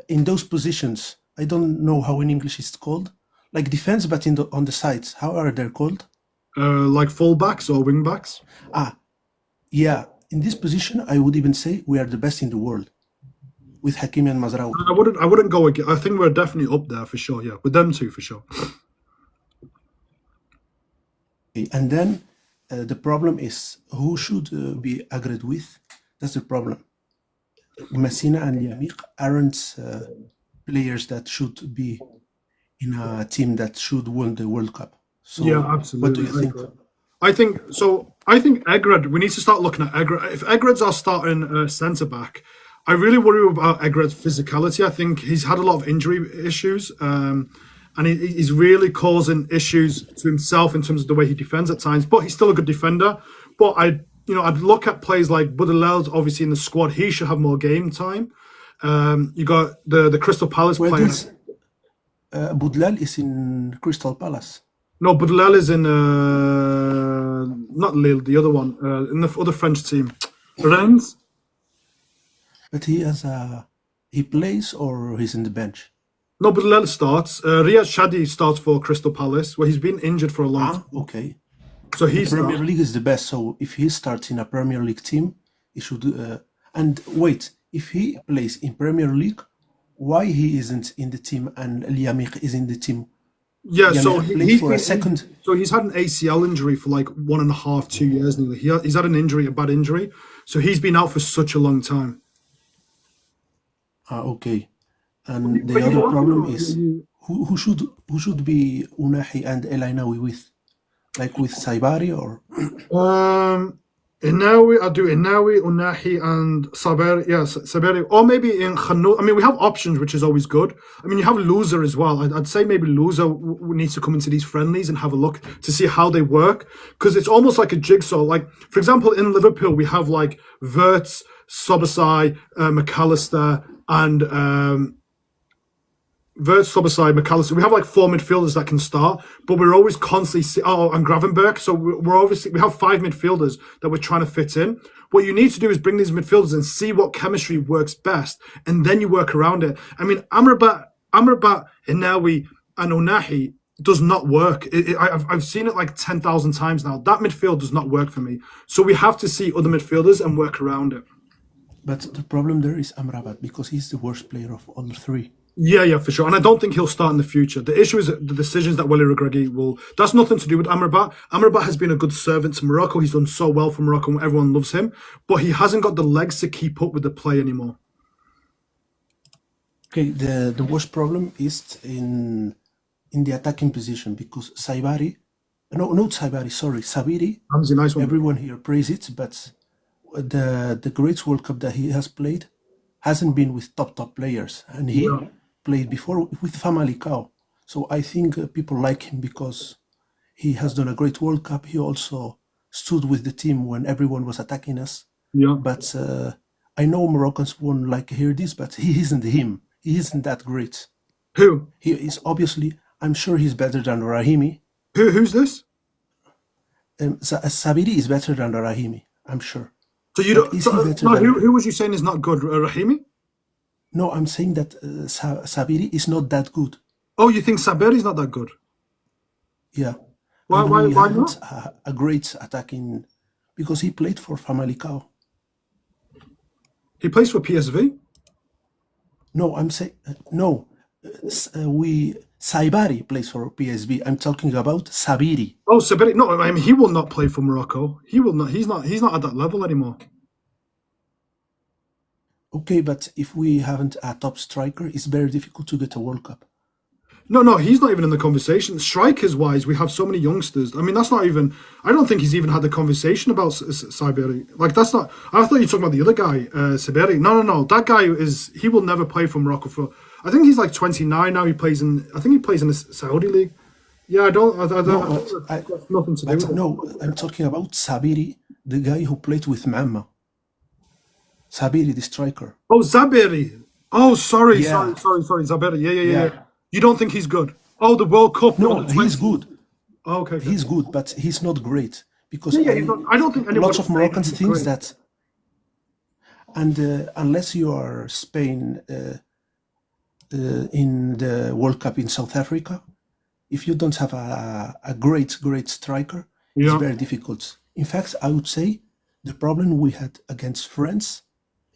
in those positions, I don't know how in English it's called, like defense, but on the sides. How are they called? Like fullbacks or wingbacks. Yeah. In this position, I would even say we are the best in the world with Hakimi and Mazraoui. I wouldn't go again. I think we're definitely up there for sure. Yeah, with them two for sure. And then the problem is who should be agreed with. That's the problem. Messina and Yamik aren't players that should be in a team that should win the World Cup. So yeah, absolutely. What do you think? I think Egrad. We need to start looking at Egrad. If Egrad's our starting centre back, I really worry about Egrad's physicality. I think he's had a lot of injury issues, and he's really causing issues to himself in terms of the way he defends at times. But he's still a good defender. But I'd look at players like Budalel's obviously in the squad. He should have more game time. You got the Crystal Palace player. Budlal is in Crystal Palace. No, Budalel is in not Lille, the other one, in the other French team, Rennes. But he plays or he's in the bench. No, Budalel starts. Riyad Shadi starts for Crystal Palace, where he's been injured for a long time. Okay. So he's Premier League is the best. So if he starts in a Premier League team, he should. And wait, if he plays in Premier League, why he isn't in the team and Liamik is in the team? Yeah, so he's for a second. So he's had an ACL injury for like 1.5, 2 years nearly. He's had a bad injury. So he's been out for such a long time. Okay. And the other problem is who should be Unahi and El Ainawi with? Like with Saibari or? I'll do Inawi, Unahi, and Saberi. Yes, Saberi, or maybe in Khanout. I mean, we have options, which is always good. I mean, you have Loser as well. I'd say maybe Loser needs to come into these friendlies and have a look to see how they work, because it's almost like a jigsaw. Like, for example, in Liverpool, we have like Wirtz, Sobasai, McAllister, and Wirtz, Sobasai, McAllister. We have like 4 midfielders that can start, but we're always constantly and Gravenberg. So we have 5 midfielders that we're trying to fit in. What you need to do is bring these midfielders and see what chemistry works best, and then you work around it. I mean, Amrabat, Inawi, and Unahi does not work. I've seen it like 10,000 times now. That midfield does not work for me. So we have to see other midfielders and work around it. But the problem there is Amrabat, because he's the worst player of all 3. Yeah, for sure. And I don't think he'll start in the future. The issue is the decisions that Wally Regragui will... That's nothing to do with Amrabat. Amrabat has been a good servant to Morocco. He's done so well for Morocco and everyone loves him. But he hasn't got the legs to keep up with the play anymore. Okay, the worst problem is in the attacking position, because Saibari... No, not Saibari, sorry. Sabiri. Hamzi, nice one. Everyone here praises it, but the great World Cup that he has played hasn't been with top players. And he... played before with Famalicão. So I think people like him because he has done a great World Cup. He also stood with the team when everyone was attacking us. Yeah. But I know Moroccans won't like to hear this, but he isn't him. He isn't that great. Who? He is obviously, I'm sure he's better than Rahimi. Who's this? Sabiri is better than Rahimi, I'm sure. So you don't... who was you saying is not good? Rahimi? No, I'm saying that Sabiri is not that good. Oh, you think Saberi's not that good? Yeah. Why not? A great attacking... Because he played for Famalicão. He plays for PSV? No, I'm saying... no. Saibari plays for PSV. I'm talking about Sabiri. Oh, Sabiri. No, I mean, he will not play for Morocco. He will not. He's not at that level anymore. Okay, but if we haven't a top striker, it's very difficult to get a World Cup. No, he's not even in the conversation. Strikers-wise, we have so many youngsters. I mean, that's not even... I don't think he's even had the conversation about Sabiri. Like, that's not... I thought you were talking about the other guy, Sabiri. No. That guy is... He will never play for Morocco for... I think he's like 29 now. I think he plays in the Saudi league. Yeah, I don't. I No, think that's nothing to do with it. no, I'm talking about Sabiri, the guy who played with Mamma. Sabiri, the striker. Oh, Zabiri. Oh, sorry, Yeah, Zabiri. Yeah. yeah. You don't think he's good? Oh, the World Cup. The No, under he's 20. good. Oh, okay. He's good, but he's not great because Yeah, he's not, I don't think lots anybody's of saying Moroccans he's think great. that, and unless you are Spain in the World Cup in South Africa, if you don't have a great striker, it's Yeah, very difficult. In fact, I would say the problem we had against France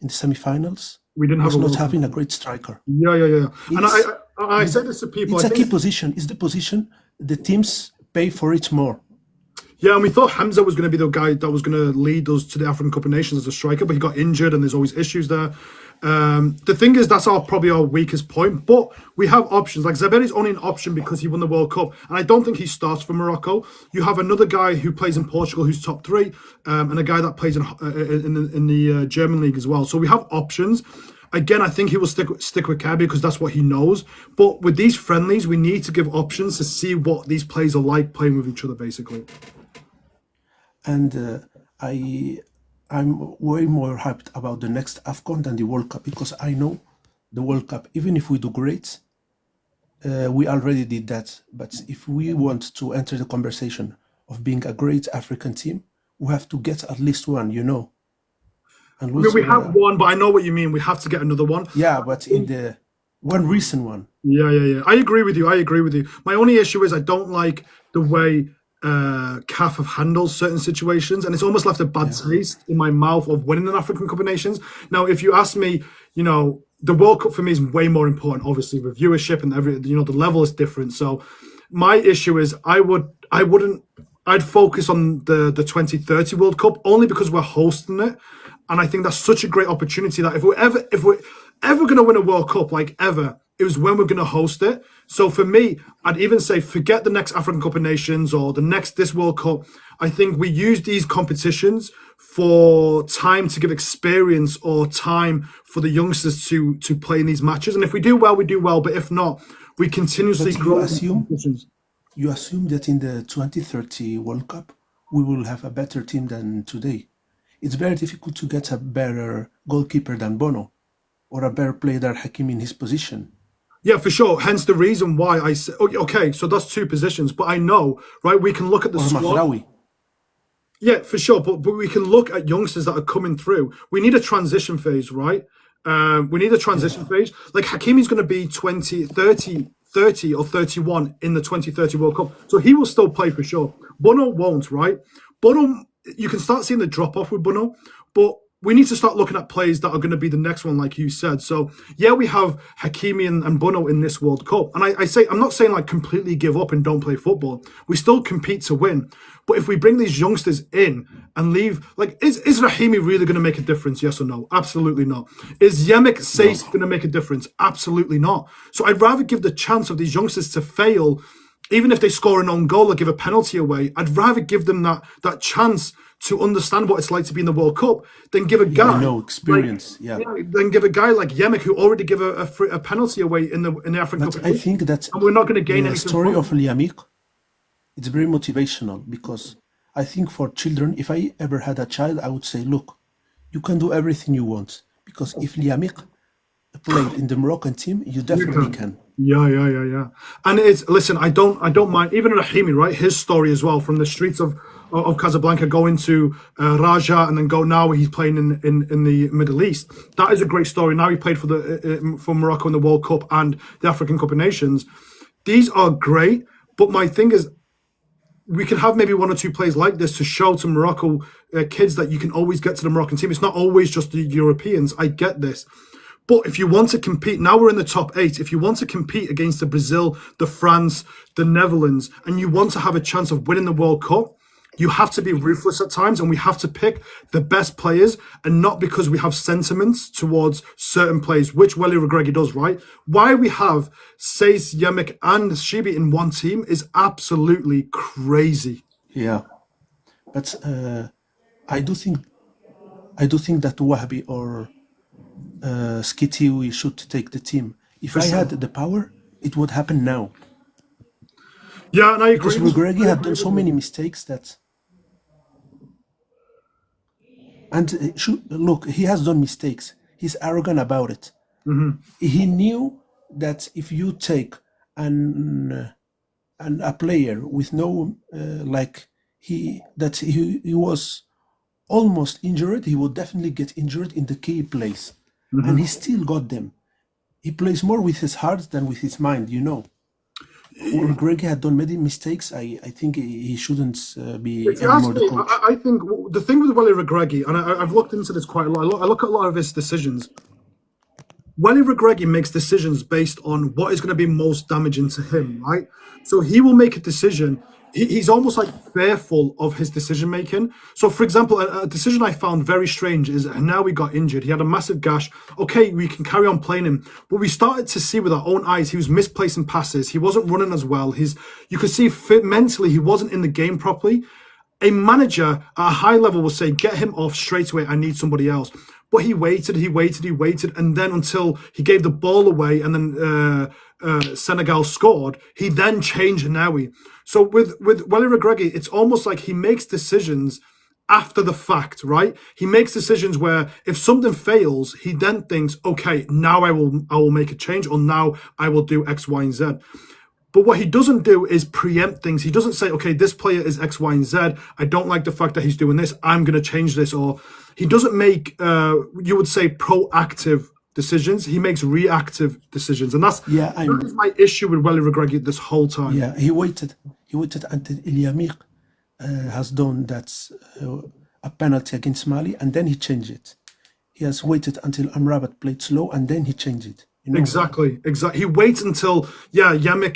in the semifinals we didn't have was a not World Cup. having a great striker. Yeah. And It's I said this to people. it's I a think key position. It's the position the teams pay for it more. Yeah, and we thought Hamza was going to be the guy that was going to lead us to the African Cup of Nations as a striker, but he got injured, and there's always issues there. The thing is, that's probably our weakest point. But we have options. Like Zaberi's only an option because he won the World Cup, and I don't think he starts for Morocco. You have another guy who plays in Portugal, who's top three, and a guy that plays in the German league as well. So we have options. Again, I think he will stick with Kirby because that's what he knows. But with these friendlies, we need to give options to see what these players are like playing with each other, basically. And I'm way more hyped about the next AFCON than the World Cup because I know the World Cup, even if we do great, we already did that. But if we want to enter the conversation of being a great African team, we have to get at least one, And We have one, but I know what you mean. We have to get another one. Yeah, but in the one recent one. Yeah. I agree with you. My only issue is I don't like the way CAF have handled certain situations, and it's almost left a bad taste in my mouth of winning an African Cup of Nations. Now, if you ask me, the World Cup for me is way more important, obviously, with viewership and the level is different. So my issue is I'd focus on the 2030 World Cup only because we're hosting it. And I think that's such a great opportunity that if we're ever going to win a World Cup, it was when we're going to host it. So for me, I'd even say forget the next African Cup of Nations or this World Cup. I think we use these competitions for time to give experience or time for the youngsters to play in these matches. And if we do well, we do well. But if not, we continuously grow. You assume that in the 2030 World Cup, we will have a better team than today. It's very difficult to get a better goalkeeper than Bono or a better player than Hakim in his position. Yeah, for sure. Hence the reason why I say, okay, so that's two positions. But I know, right, we can look at the squad. Mazraoui. Yeah, for sure. But we can look at youngsters that are coming through. We need a transition phase, right? We need a transition phase. Like Hakimi's going to be 30 or 31 in the 2030 World Cup. So he will still play for sure. Bono won't, right? Bono, you can start seeing the drop off with Bono, but we need to start looking at players that are going to be the next one, like you said. So yeah, we have Hakimi and Bono in this World Cup, and I'm not saying like completely give up and don't play football. We still compete to win. But if we bring these youngsters in and leave, like, is Rahimi really going to make a difference? Yes or no? Absolutely not. Is Yemek Seis going to make a difference? Absolutely not. So I'd rather give the chance of these youngsters to fail. Even if they score an own goal or give a penalty away, I'd rather give them that chance to understand what it's like to be in the World Cup than give a guy experience. Then give a guy like Yemek who already give a penalty away in the African Cup. I think that and we're not going to gain anything. The story of Liamik, it's very motivational because I think for children, if I ever had a child, I would say, look, you can do everything you want because if Liamik played in the Moroccan team, you definitely can. Yeah. And listen, I don't mind even Rahimi, right? His story as well from the streets of Casablanca going to Raja and then now he's playing in the Middle East. That is a great story. Now he played for Morocco in the World Cup and the African Cup of Nations. These are great, but my thing is we can have maybe one or two players like this to show to Morocco kids that you can always get to the Moroccan team. It's not always just the Europeans. I get this. But if you want to compete, now we're in the top 8. If you want to compete against the Brazil, the France, the Netherlands, and you want to have a chance of winning the World Cup, you have to be ruthless at times, and we have to pick the best players, and not because we have sentiments towards certain players, which Welly Regragui does, right? Why we have Seis, Yemek, and Shibi in one team is absolutely crazy. Yeah, but I do think that Wahbi or Skitiwi should take the team. If I had the power, it would happen now. Yeah, and I agree. Because Regragui had done so many mistakes that. And look, he has done mistakes. He's arrogant about it. He knew that if you take a player with no he was almost injured, he would definitely get injured in the key place, and he still got them. He plays more with his heart than with his mind, you know. Greg had done many mistakes. I think he shouldn't be anymore the coach. I think the thing with Wally Regragui, and I've looked into this quite a lot. I look at a lot of his decisions. Wally Regragui makes decisions based on what is going to be most damaging to him, right? So he will make a decision. He's almost like fearful of his decision making. So, for example, a decision I found very strange is now he got injured. He had a massive gash. Okay, we can carry on playing him, but we started to see with our own eyes he was misplacing passes. He wasn't running as well. You could see mentally he wasn't in the game properly. A manager at a high level will say, "Get him off straight away. I need somebody else." But he waited, and then until he gave the ball away, and then Senegal scored, he then changed Nawi. So with Wally Regragui, it's almost like he makes decisions after the fact, right? He makes decisions where if something fails, he then thinks, "Okay, now I will make a change, or now I will do X, Y, and Z." But what he doesn't do is preempt things. He doesn't say, okay, this player is X, Y, and Z. I don't like the fact that he's doing this. I'm going to change this. Or he doesn't make, you would say, proactive decisions. He makes reactive decisions. And that is my issue with Wally Regragui this whole time. Yeah, he waited until Iliamir has done that a penalty against Mali, and then he changed it. He has waited until Amrabat played slow, and then he changed it. You know? Exactly. He waits until Yamik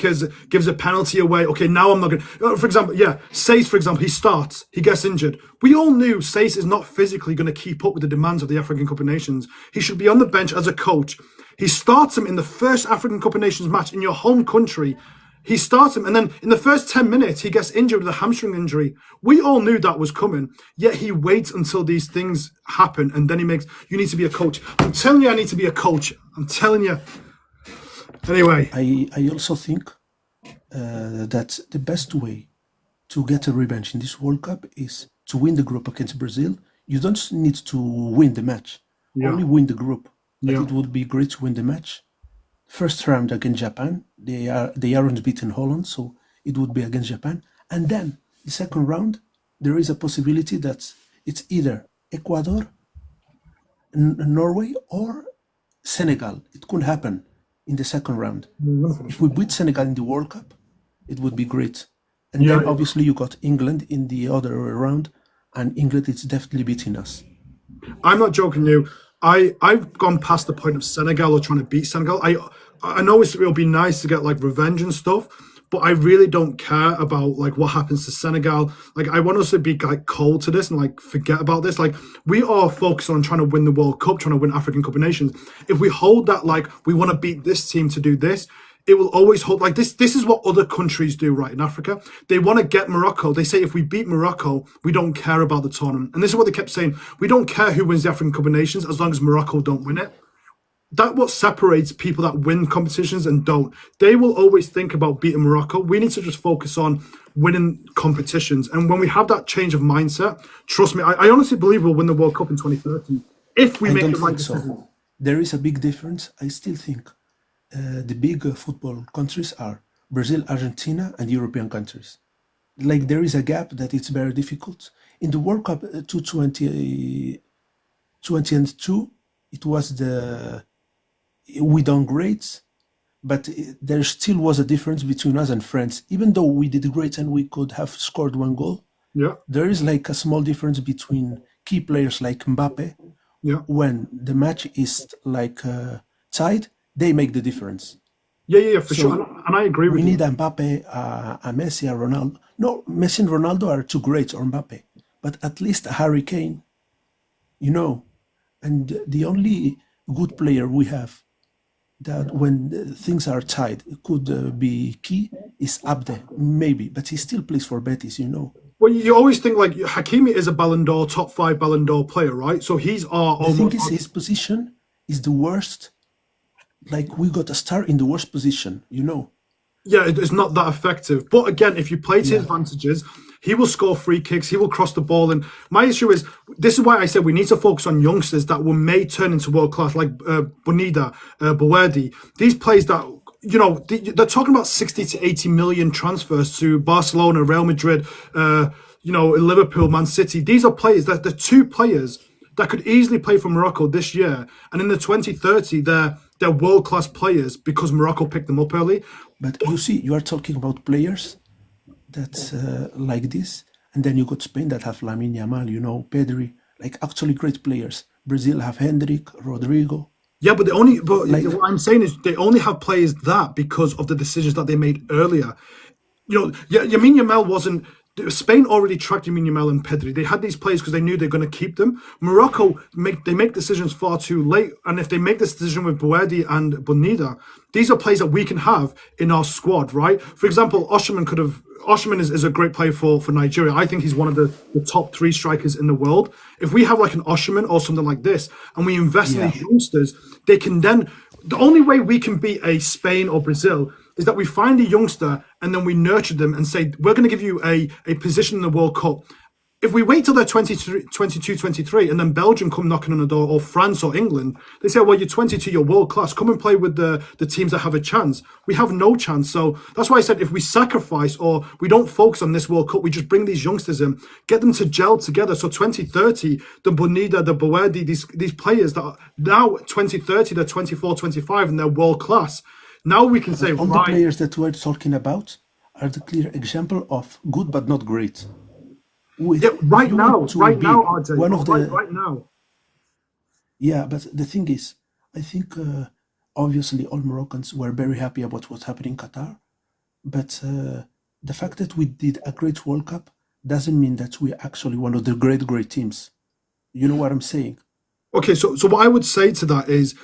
gives a penalty away. Okay, now I'm not going to. For example, Sace, for example, he starts, he gets injured. We all knew Sace is not physically going to keep up with the demands of the African Cup of Nations. He should be on the bench as a coach. He starts him in the first African Cup of Nations match in your home country. He starts him, and then in the first 10 minutes, he gets injured with a hamstring injury. We all knew that was coming, yet he waits until these things happen, and then he makes, you need to be a coach. I'm telling you, I need to be a coach. I'm telling you. Anyway. I also think that the best way to get a revenge in this World Cup is to win the group against Brazil. You don't need to win the match, only win the group. But it would be great to win the match. First round against Japan, they aren't beaten Holland, so it would be against Japan. And then the second round, there is a possibility that it's either Ecuador, Norway, or Senegal. It could happen in the second round. If we beat Senegal in the World Cup, it would be great. And then obviously you got England in the other round, and England is definitely beating us. I'm not joking you. I've gone past the point of Senegal or trying to beat Senegal. I know it'll be nice to get like revenge and stuff, but I really don't care about like what happens to Senegal. Like I want us to be like cold to this and like forget about this. Like we are focused on trying to win the World Cup, trying to win African Cup of Nations. If we hold that like we want to beat this team to do this, it will always hold like this. This is what other countries do, right? In Africa, they want to get Morocco. They say if we beat Morocco, we don't care about the tournament. And this is what they kept saying. We don't care who wins the African Cup of Nations as long as Morocco don't win it. That's what separates people that win competitions and don't. They will always think about beating Morocco. We need to just focus on winning competitions. And when we have that change of mindset, trust me, I honestly believe we'll win the World Cup in 2030 if we make the right decision. There is a big difference. I still think the big football countries are Brazil, Argentina, and European countries. Like there is a gap that it's very difficult. In the World Cup 2022, it was we done great, but there still was a difference between us and France. Even though we did great and we could have scored one goal, there is like a small difference between key players like Mbappe. When the match is like tied, they make the difference. For sure. And I agree with you. We need a Mbappe, a Messi, a Ronaldo. No, Messi and Ronaldo are too great, or Mbappe. But at least a Harry Kane, you know. And the only good player we have that when things are tied could be key is Abde, maybe. But he still plays for Betis, you know. Well, you always think like Hakimi is a Ballon d'Or, top 5 Ballon d'Or player, right? So he's our... The thing is, his position is the worst like we got a star in the worst position, you know. Yeah, it's not that effective. But again, if you play to his Yeah. advantages, he will score free kicks, he will cross the ball. And my issue is, this is why I said we need to focus on youngsters that may turn into world class, like Bonida, Bowerdi. These players that, they're talking about 60 to 80 million transfers to Barcelona, Real Madrid, Liverpool, Man City. These are players that the two players that could easily play for Morocco this year. And in the 2030, they're world-class players because Morocco picked them up early. But you see, you are talking about players that's like this, and then you got Spain that have Lamine Yamal, you know, Pedri, like actually great players. Brazil have Hendrik, Rodrigo. Yeah, but what I'm saying is they only have players that because of the decisions that they made earlier. Lamine Yamal wasn't. Spain already tracked Lamine Yamal and Pedri. They had these players because they knew they're going to keep them. Morocco make decisions far too late, and if they make this decision with Bowerdi and Bonida, these are players that we can have in our squad, right? For example, Osimhen is a great player for Nigeria. I think he's one of the top 3 strikers in the world. If we have like an Osimhen or something like this, and we invest in these youngsters, they can then. The only way we can beat a Spain or Brazil is that we find a youngster and then we nurture them and say, we're going to give you a position in the World Cup. If we wait till they're 22, 23, and then Belgium come knocking on the door, or France or England, they say, well, you're 22, you're world class. Come and play with the teams that have a chance. We have no chance. So that's why I said if we sacrifice or we don't focus on this World Cup, we just bring these youngsters in, get them to gel together. So 2030, the Bonida, the Bowerdi, these players that are now 2030, they're 24, 25, and they're world class. Now we can say, all the players that we're talking about are the clear example of good but not great. Right now, RJ. Right now. Yeah, but the thing is, I think obviously all Moroccans were very happy about what's happening in Qatar, but the fact that we did a great World Cup doesn't mean that we're actually one of the great teams. You know what I'm saying? Okay, so what I would say to that is,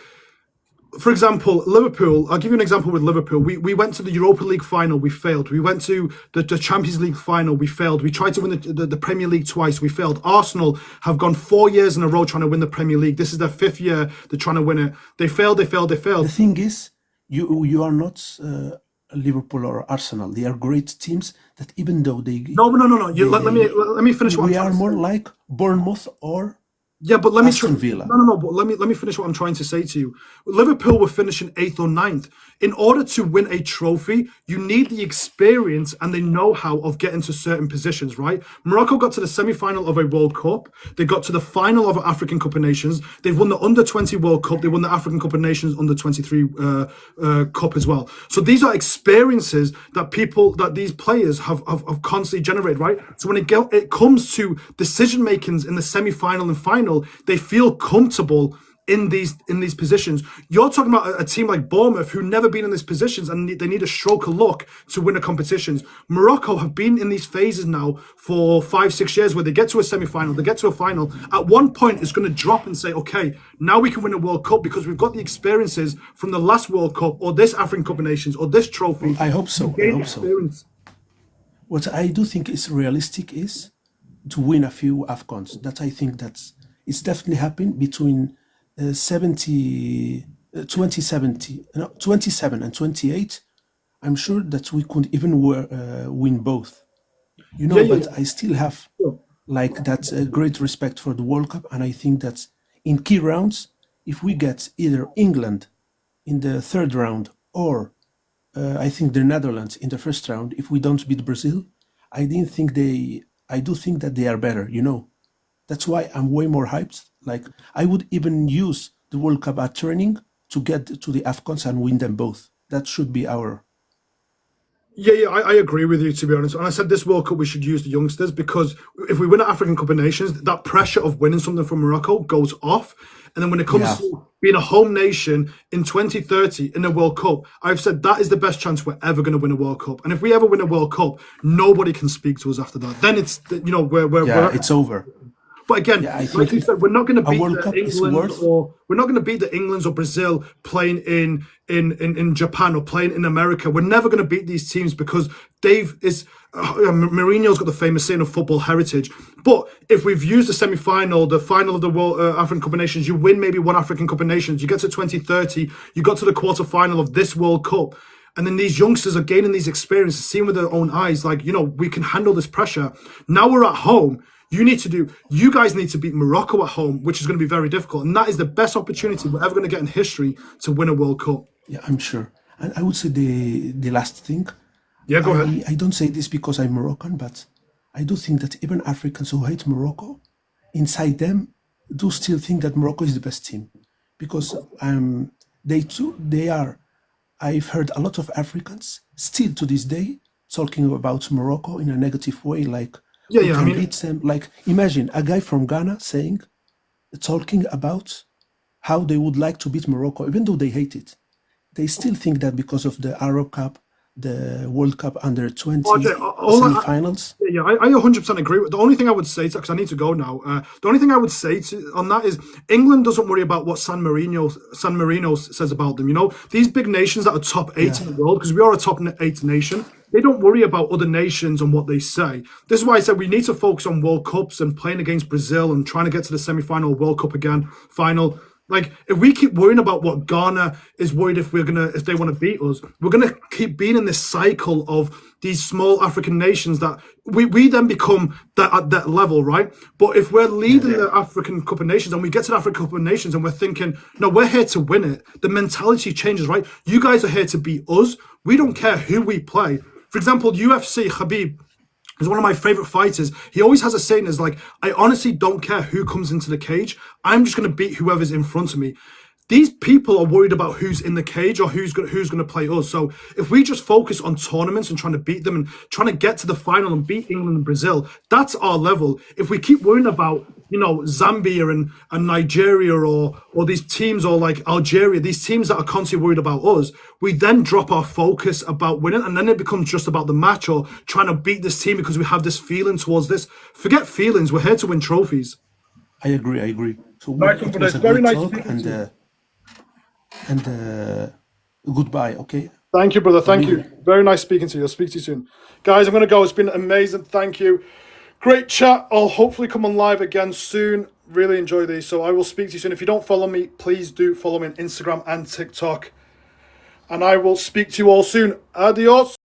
for example, Liverpool, I'll give you an example with Liverpool. We went to the Europa League final, we failed. We went to the Champions League final, we failed. We tried to win the Premier League twice, we failed. Arsenal have gone 4 years in a row trying to win the Premier League. This is their 5th year they're trying to win it. They failed. The thing is, you are not Liverpool or Arsenal. They are great teams that even though they... No. Let me finish what we are more like Bournemouth or... Yeah, but let me Villa. But let me finish what I'm trying to say to you. Liverpool were finishing 8th or 9th. In order to win a trophy, you need the experience and the know-how of getting to certain positions, right? Morocco got to the semi-final of a World Cup. They got to the final of an African Cup of Nations. They've won the Under-20 World Cup. They won the African Cup of Nations Under-23 Cup as well. So these are experiences that these players have constantly generated, right? So when it comes to decision makings in the semi-final and final, they feel comfortable in these positions. You're talking about a team like Bournemouth who never been in these positions and they need a stroke of luck to win the competitions. Morocco have been in these phases now for 5-6 years where they get to a semi-final, they get to a final. At one point, it's going to drop and say, okay, now we can win a World Cup because we've got the experiences from the last World Cup or this African Cup of Nations or this trophy. I hope so. What I do think is realistic is to win a few AFCONs. That I think it's definitely happened between 27 and 28. I'm sure that we could even win both. But I still have like that great respect for the World Cup, and I think that in key rounds, if we get either England in the 3rd round or I think the Netherlands in the 1st round, if we don't beat Brazil, I do think that they are better, That's why I'm way more hyped. Like, I would even use the World Cup at training to get to the AFCONs and win them both. That should be our... Yeah, I agree with you, to be honest. And I said this World Cup, we should use the youngsters because if we win an African Cup of Nations, that pressure of winning something from Morocco goes off. And then when it comes to being a home nation in 2030 in a World Cup, I've said that is the best chance we're ever going to win a World Cup. And if we ever win a World Cup, nobody can speak to us after that. Then it's, it's over. But again, Yeah, I like think you said, we're not going to a beat World the Cup is England worth. or we're not going to beat the Englands or Brazil playing in Japan or playing in America. We're never going to beat these teams because Dave is Mourinho's got the famous saying of football heritage. But if we've used the semi-final, the final of the World African Cup of Nations, you win maybe one African Cup of Nations, you get to 2030, you got to the quarter-final of this World Cup. And then these youngsters are gaining these experiences, seeing with their own eyes, like, we can handle this pressure. Now we're at home. You guys need to beat Morocco at home, which is going to be very difficult. And that is the best opportunity we're ever going to get in history to win a World Cup. Yeah, I'm sure. And I would say the last thing. Yeah, go ahead. I don't say this because I'm Moroccan, but I do think that even Africans who hate Morocco, inside them, do still think that Morocco is the best team. Because they are. I've heard a lot of Africans still to this day talking about Morocco in a negative way, like we can beat them. Like imagine a guy from Ghana talking about how they would like to beat Morocco, even though they hate it. They still think that because of the Arab Cup, the World Cup under 20 semi-finals. I 100% agree with. The only thing I would say, because I need to go now. The only thing I would say on that is England doesn't worry about what San Marino says about them. These big nations that are top 8 in the world, because we are a top 8 nation. They don't worry about other nations and what they say. This is why I said we need to focus on World Cups and playing against Brazil and trying to get to the semi-final World Cup again, final. Like, if we keep worrying about what Ghana is worried if they want to beat us, we're gonna keep being in this cycle of these small African nations that we then become that at that level, right? But if we're leading the African Cup of Nations and we get to the African Cup of Nations and we're thinking, no, we're here to win it, the mentality changes, right? You guys are here to beat us. We don't care who we play. For example, UFC, Khabib is one of my favorite fighters. He always has a saying is like, I honestly don't care who comes into the cage. I'm just going to beat whoever's in front of me. These people are worried about who's in the cage or who's going to play us. So if we just focus on tournaments and trying to beat them and trying to get to the final and beat England and Brazil, that's our level. If we keep worrying about, Zambia and Nigeria or these teams or like Algeria, these teams that are constantly worried about us, we then drop our focus about winning and then it becomes just about the match or trying to beat this team because we have this feeling towards this. Forget feelings. We're here to win trophies. I agree. So it was a very nice talk and goodbye, okay? Thank you, brother. Thank you. Very nice speaking to you. I'll speak to you soon. Guys, I'm going to go. It's been amazing. Thank you. Great chat. I'll hopefully come on live again soon. Really enjoy these. So I will speak to you soon. If you don't follow me, please do follow me on Instagram and TikTok. And I will speak to you all soon. Adios.